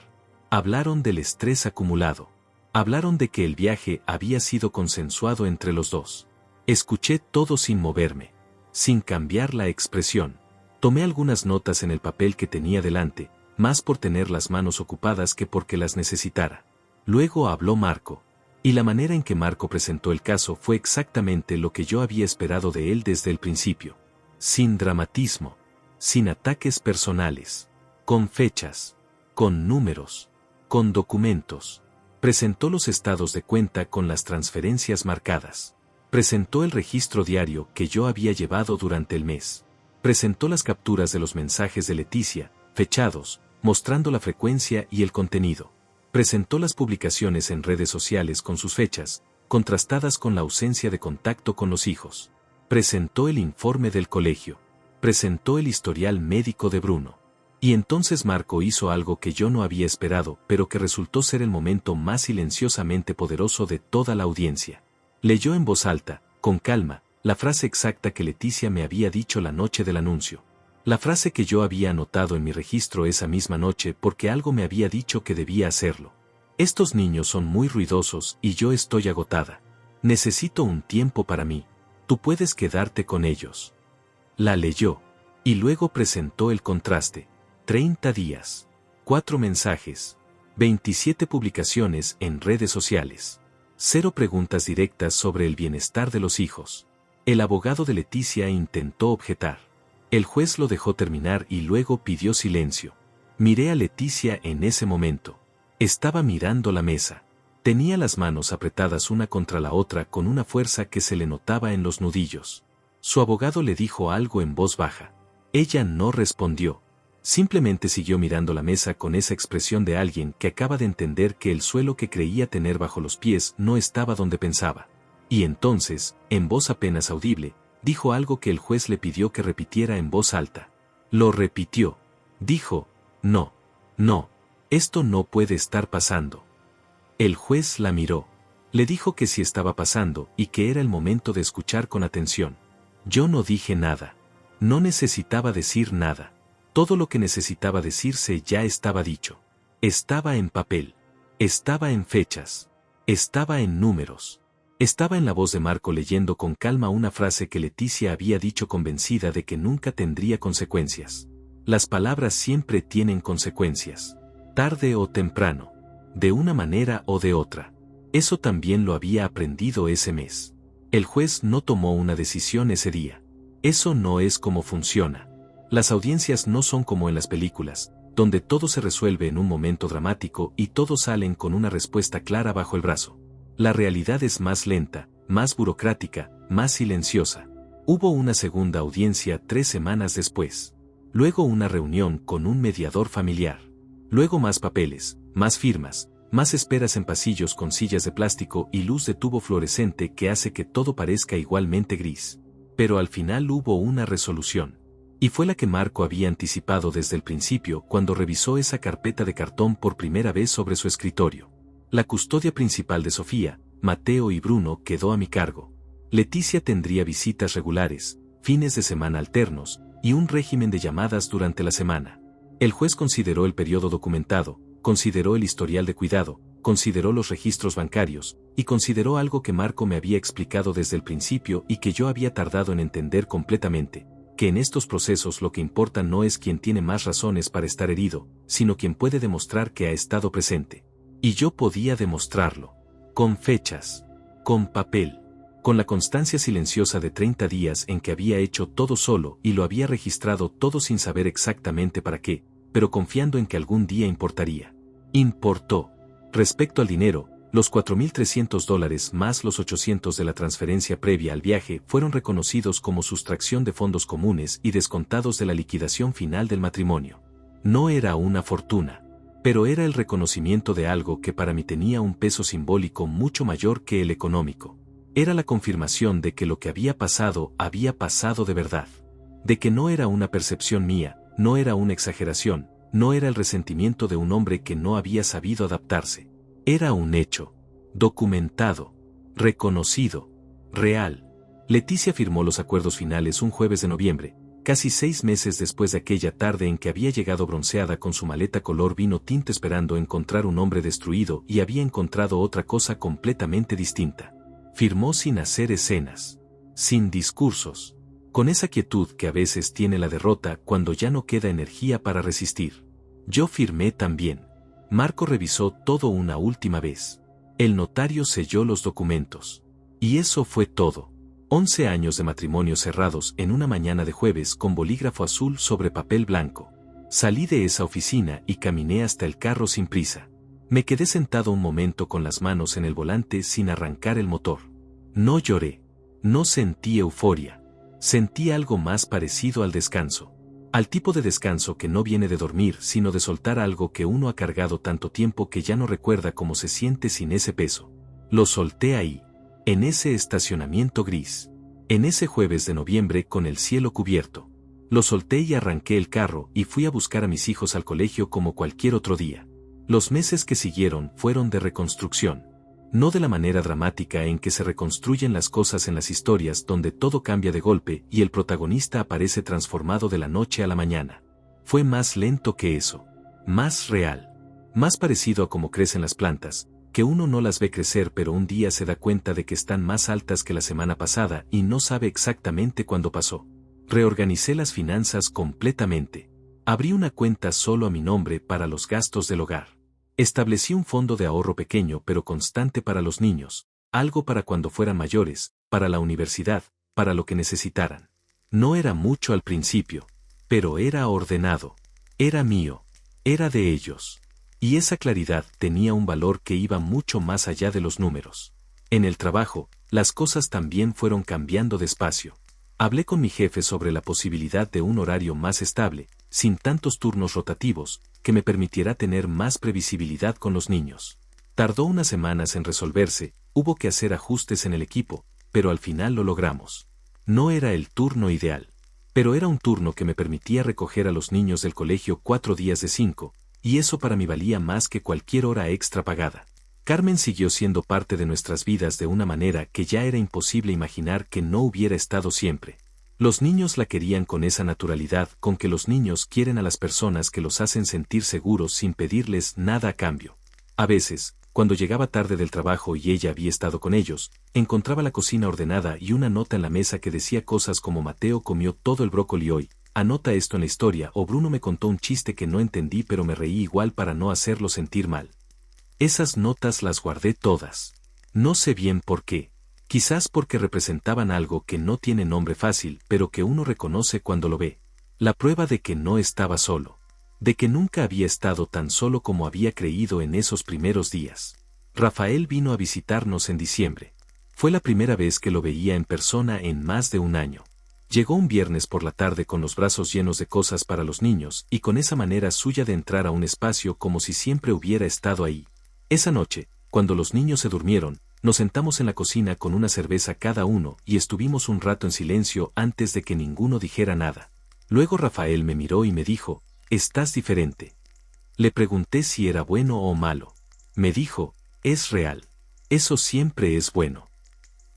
A: Hablaron del estrés acumulado. Hablaron de que el viaje había sido consensuado entre los dos. Escuché todo sin moverme, sin cambiar la expresión. Tomé algunas notas en el papel que tenía delante, más por tener las manos ocupadas que porque las necesitara. Luego habló Marco. Y la manera en que Marco presentó el caso fue exactamente lo que yo había esperado de él desde el principio. Sin dramatismo. Sin ataques personales. Con fechas. Con números. Con documentos. Presentó los estados de cuenta con las transferencias marcadas. Presentó el registro diario que yo había llevado durante el mes. Presentó las capturas de los mensajes de Leticia, fechados, mostrando la frecuencia y el contenido. Presentó las publicaciones en redes sociales con sus fechas, contrastadas con la ausencia de contacto con los hijos. Presentó el informe del colegio. Presentó el historial médico de Bruno. Y entonces Marco hizo algo que yo no había esperado, pero que resultó ser el momento más silenciosamente poderoso de toda la audiencia. Leyó en voz alta, con calma, la frase exacta que Leticia me había dicho la noche del anuncio. La frase que yo había anotado en mi registro esa misma noche porque algo me había dicho que debía hacerlo. Estos niños son muy ruidosos y yo estoy agotada. Necesito un tiempo para mí. Tú puedes quedarte con ellos. La leyó. Y luego presentó el contraste. 30 días. 4 mensajes. 27 publicaciones en redes sociales. 0 preguntas directas sobre el bienestar de los hijos. El abogado de Leticia intentó objetar. El juez lo dejó terminar y luego pidió silencio. Miré a Leticia en ese momento. Estaba mirando la mesa. Tenía las manos apretadas una contra la otra con una fuerza que se le notaba en los nudillos. Su abogado le dijo algo en voz baja. Ella no respondió. Simplemente siguió mirando la mesa con esa expresión de alguien que acaba de entender que el suelo que creía tener bajo los pies no estaba donde pensaba. Y entonces, en voz apenas audible, dijo algo que el juez le pidió que repitiera en voz alta. Lo repitió. Dijo, no, esto no puede estar pasando. El juez la miró. Le dijo que sí estaba pasando y que era el momento de escuchar con atención. Yo no dije nada. No necesitaba decir nada. Todo lo que necesitaba decirse ya estaba dicho. Estaba en papel. Estaba en fechas. Estaba en números. Estaba en la voz de Marco leyendo con calma una frase que Leticia había dicho convencida de que nunca tendría consecuencias. Las palabras siempre tienen consecuencias. Tarde o temprano. De una manera o de otra. Eso también lo había aprendido ese mes. El juez no tomó una decisión ese día. Eso no es como funciona. Las audiencias no son como en las películas, donde todo se resuelve en un momento dramático y todos salen con una respuesta clara bajo el brazo. La realidad es más lenta, más burocrática, más silenciosa. Hubo una segunda audiencia 3 semanas después. Luego una reunión con un mediador familiar. Luego más papeles, más firmas, más esperas en pasillos con sillas de plástico y luz de tubo fluorescente que hace que todo parezca igualmente gris. Pero al final hubo una resolución. Y fue la que Marco había anticipado desde el principio cuando revisó esa carpeta de cartón por primera vez sobre su escritorio. La custodia principal de Sofía, Mateo y Bruno quedó a mi cargo. Leticia tendría visitas regulares, fines de semana alternos, y un régimen de llamadas durante la semana. El juez consideró el periodo documentado, consideró el historial de cuidado, consideró los registros bancarios, y consideró algo que Marco me había explicado desde el principio y que yo había tardado en entender completamente, que en estos procesos lo que importa no es quien tiene más razones para estar herido, sino quien puede demostrar que ha estado presente. Y yo podía demostrarlo. Con fechas. Con papel. Con la constancia silenciosa de 30 días en que había hecho todo solo y lo había registrado todo sin saber exactamente para qué, pero confiando en que algún día importaría. Importó. Respecto al dinero, los $4,300 más los 800 de la transferencia previa al viaje fueron reconocidos como sustracción de fondos comunes y descontados de la liquidación final del matrimonio. No era una fortuna, pero era el reconocimiento de algo que para mí tenía un peso simbólico mucho mayor que el económico. Era la confirmación de que lo que había pasado de verdad. De que no era una percepción mía, no era una exageración, no era el resentimiento de un hombre que no había sabido adaptarse. Era un hecho. Documentado. Reconocido. Real. Leticia firmó los acuerdos finales un jueves de noviembre, casi 6 meses después de aquella tarde en que había llegado bronceada con su maleta color vino tinto esperando encontrar un hombre destruido y había encontrado otra cosa completamente distinta. Firmó sin hacer escenas. Sin discursos. Con esa quietud que a veces tiene la derrota cuando ya no queda energía para resistir. Yo firmé también. Marco revisó todo una última vez. El notario selló los documentos. Y eso fue todo. 11 años de matrimonio cerrados en una mañana de jueves con bolígrafo azul sobre papel blanco. Salí de esa oficina y caminé hasta el carro sin prisa. Me quedé sentado un momento con las manos en el volante sin arrancar el motor. No lloré. No sentí euforia. Sentí algo más parecido al descanso. Al tipo de descanso que no viene de dormir sino de soltar algo que uno ha cargado tanto tiempo que ya no recuerda cómo se siente sin ese peso. Lo solté ahí. En ese estacionamiento gris. En ese jueves de noviembre con el cielo cubierto. Lo solté y arranqué el carro y fui a buscar a mis hijos al colegio como cualquier otro día. Los meses que siguieron fueron de reconstrucción. No de la manera dramática en que se reconstruyen las cosas en las historias donde todo cambia de golpe y el protagonista aparece transformado de la noche a la mañana. Fue más lento que eso. Más real. Más parecido a cómo crecen las plantas, que uno no las ve crecer pero un día se da cuenta de que están más altas que la semana pasada y no sabe exactamente cuándo pasó. Reorganicé las finanzas completamente. Abrí una cuenta solo a mi nombre para los gastos del hogar. Establecí un fondo de ahorro pequeño pero constante para los niños, algo para cuando fueran mayores, para la universidad, para lo que necesitaran. No era mucho al principio, pero era ordenado. Era mío. Era de ellos. Y esa claridad tenía un valor que iba mucho más allá de los números. En el trabajo, las cosas también fueron cambiando despacio. Hablé con mi jefe sobre la posibilidad de un horario más estable, sin tantos turnos rotativos, que me permitiera tener más previsibilidad con los niños. Tardó unas semanas en resolverse, hubo que hacer ajustes en el equipo, pero al final lo logramos. No era el turno ideal, pero era un turno que me permitía recoger a los niños del colegio 4 días de 5, y eso para mí valía más que cualquier hora extra pagada. Carmen siguió siendo parte de nuestras vidas de una manera que ya era imposible imaginar que no hubiera estado siempre. Los niños la querían con esa naturalidad con que los niños quieren a las personas que los hacen sentir seguros sin pedirles nada a cambio. A veces, cuando llegaba tarde del trabajo y ella había estado con ellos, encontraba la cocina ordenada y una nota en la mesa que decía cosas como Mateo comió todo el brócoli hoy, anota esto en la historia o Bruno me contó un chiste que no entendí pero me reí igual para no hacerlo sentir mal. Esas notas las guardé todas. No sé bien por qué. Quizás porque representaban algo que no tiene nombre fácil pero que uno reconoce cuando lo ve. La prueba de que no estaba solo. De que nunca había estado tan solo como había creído en esos primeros días. Rafael vino a visitarnos en diciembre. Fue la primera vez que lo veía en persona en más de un año. Llegó un viernes por la tarde con los brazos llenos de cosas para los niños y con esa manera suya de entrar a un espacio como si siempre hubiera estado ahí. Esa noche, cuando los niños se durmieron, nos sentamos en la cocina con una cerveza cada uno y estuvimos un rato en silencio antes de que ninguno dijera nada. Luego Rafael me miró y me dijo, «Estás diferente». Le pregunté si era bueno o malo. Me dijo, «Es real. Eso siempre es bueno».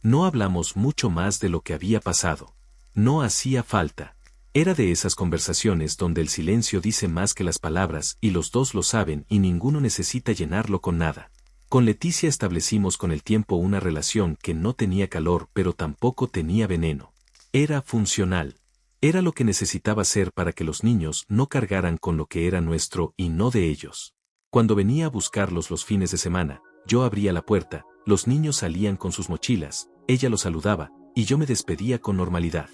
A: No hablamos mucho más de lo que había pasado. No hacía falta. Era de esas conversaciones donde el silencio dice más que las palabras y los dos lo saben y ninguno necesita llenarlo con nada. Con Leticia establecimos con el tiempo una relación que no tenía calor pero tampoco tenía veneno. Era funcional. Era lo que necesitaba ser para que los niños no cargaran con lo que era nuestro y no de ellos. Cuando venía a buscarlos los fines de semana, yo abría la puerta, los niños salían con sus mochilas, ella los saludaba, y yo me despedía con normalidad.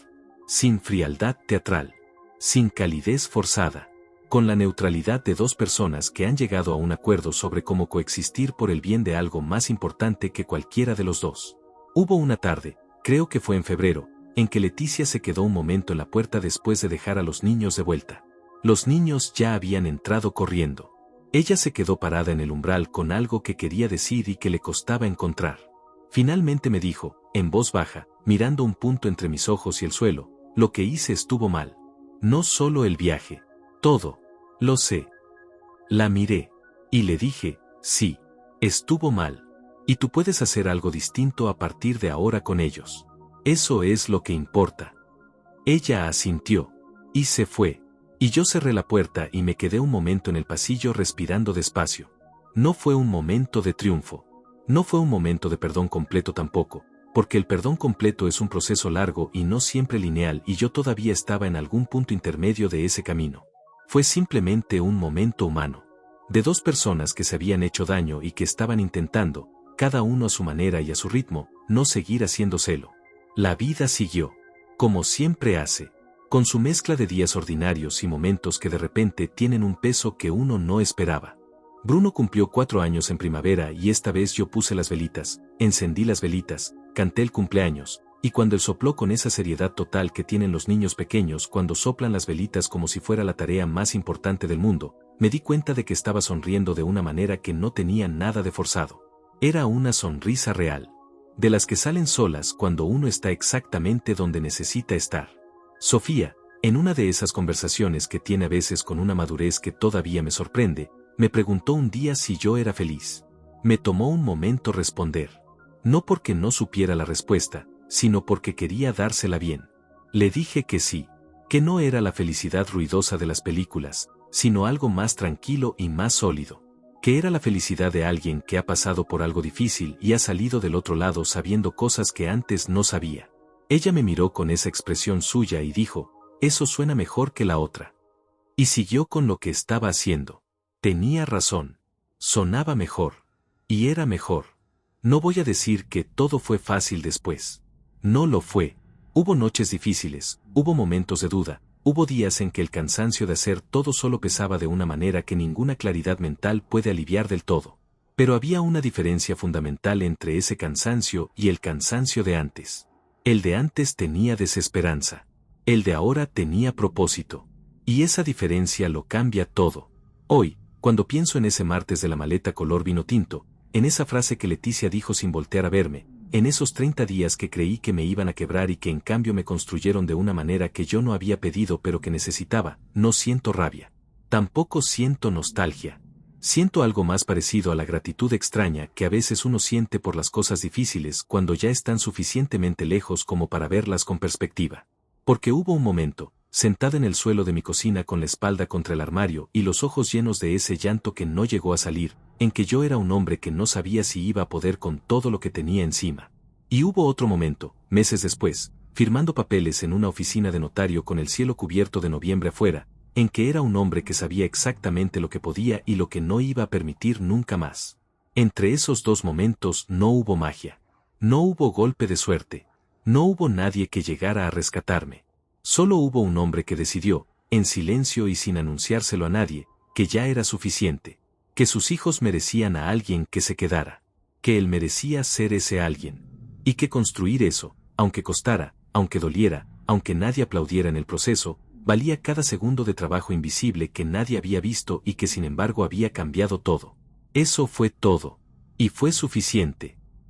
A: Sin frialdad teatral. Sin calidez forzada. Con la neutralidad de dos personas que han llegado a un acuerdo sobre cómo coexistir por el bien de algo más importante que cualquiera de los dos. Hubo una tarde, creo que fue en febrero, en que Leticia se quedó un momento en la puerta después de dejar a los niños de vuelta. Los niños ya habían entrado corriendo. Ella se quedó parada en el umbral con algo que quería decir y que le costaba encontrar. Finalmente me dijo, en voz baja, mirando un punto entre mis ojos y el suelo, lo que hice estuvo mal. No solo el viaje. Todo. Lo sé. La miré. Y le dije, sí. Estuvo mal. Y tú puedes hacer algo distinto a partir de ahora con ellos. Eso es lo que importa. Ella asintió. Y se fue. Y yo cerré la puerta y me quedé un momento en el pasillo respirando despacio. No fue un momento de triunfo. No fue un momento de perdón completo tampoco, porque el perdón completo es un proceso largo y no siempre lineal y yo todavía estaba en algún punto intermedio de ese camino. Fue simplemente un momento humano. De dos personas que se habían hecho daño y que estaban intentando, cada uno a su manera y a su ritmo, no seguir haciéndoselo. La vida siguió, como siempre hace, con su mezcla de días ordinarios y momentos que de repente tienen un peso que uno no esperaba. Bruno cumplió 4 años en primavera y esta vez yo puse las velitas, encendí las velitas, canté el cumpleaños, y cuando él sopló con esa seriedad total que tienen los niños pequeños cuando soplan las velitas como si fuera la tarea más importante del mundo, me di cuenta de que estaba sonriendo de una manera que no tenía nada de forzado. Era una sonrisa real. De las que salen solas cuando uno está exactamente donde necesita estar. Sofía, en una de esas conversaciones que tiene a veces con una madurez que todavía me sorprende, me preguntó un día si yo era feliz. Me tomó un momento responder. No porque no supiera la respuesta, sino porque quería dársela bien. Le dije que sí, que no era la felicidad ruidosa de las películas, sino algo más tranquilo y más sólido. Que era la felicidad de alguien que ha pasado por algo difícil y ha salido del otro lado sabiendo cosas que antes no sabía. Ella me miró con esa expresión suya y dijo, eso suena mejor que la otra. Y siguió con lo que estaba haciendo. Tenía razón. Sonaba mejor. Y era mejor. No voy a decir que todo fue fácil después. No lo fue. Hubo noches difíciles, hubo momentos de duda, hubo días en que el cansancio de hacer todo solo pesaba de una manera que ninguna claridad mental puede aliviar del todo. Pero había una diferencia fundamental entre ese cansancio y el cansancio de antes. El de antes tenía desesperanza. El de ahora tenía propósito. Y esa diferencia lo cambia todo. Hoy, cuando pienso en ese martes de la maleta color vino tinto, en esa frase que Leticia dijo sin voltear a verme, en esos 30 días que creí que me iban a quebrar y que en cambio me construyeron de una manera que yo no había pedido pero que necesitaba, no siento rabia. Tampoco siento nostalgia. Siento algo más parecido a la gratitud extraña que a veces uno siente por las cosas difíciles cuando ya están suficientemente lejos como para verlas con perspectiva. Porque hubo un momento, sentada en el suelo de mi cocina con la espalda contra el armario y los ojos llenos de ese llanto que no llegó a salir, en que yo era un hombre que no sabía si iba a poder con todo lo que tenía encima. Y hubo otro momento, meses después, firmando papeles en una oficina de notario con el cielo cubierto de noviembre afuera, en que era un hombre que sabía exactamente lo que podía y lo que no iba a permitir nunca más. Entre esos dos momentos no hubo magia. No hubo golpe de suerte. No hubo nadie que llegara a rescatarme. Solo hubo un hombre que decidió, en silencio y sin anunciárselo a nadie, que ya era suficiente, que sus hijos merecían a alguien que se quedara, que él merecía ser ese alguien, y que construir eso, aunque costara, aunque doliera, aunque nadie aplaudiera en el proceso, valía cada segundo de trabajo invisible que nadie había visto y que sin embargo había cambiado todo. Eso fue todo. Y fue suficiente.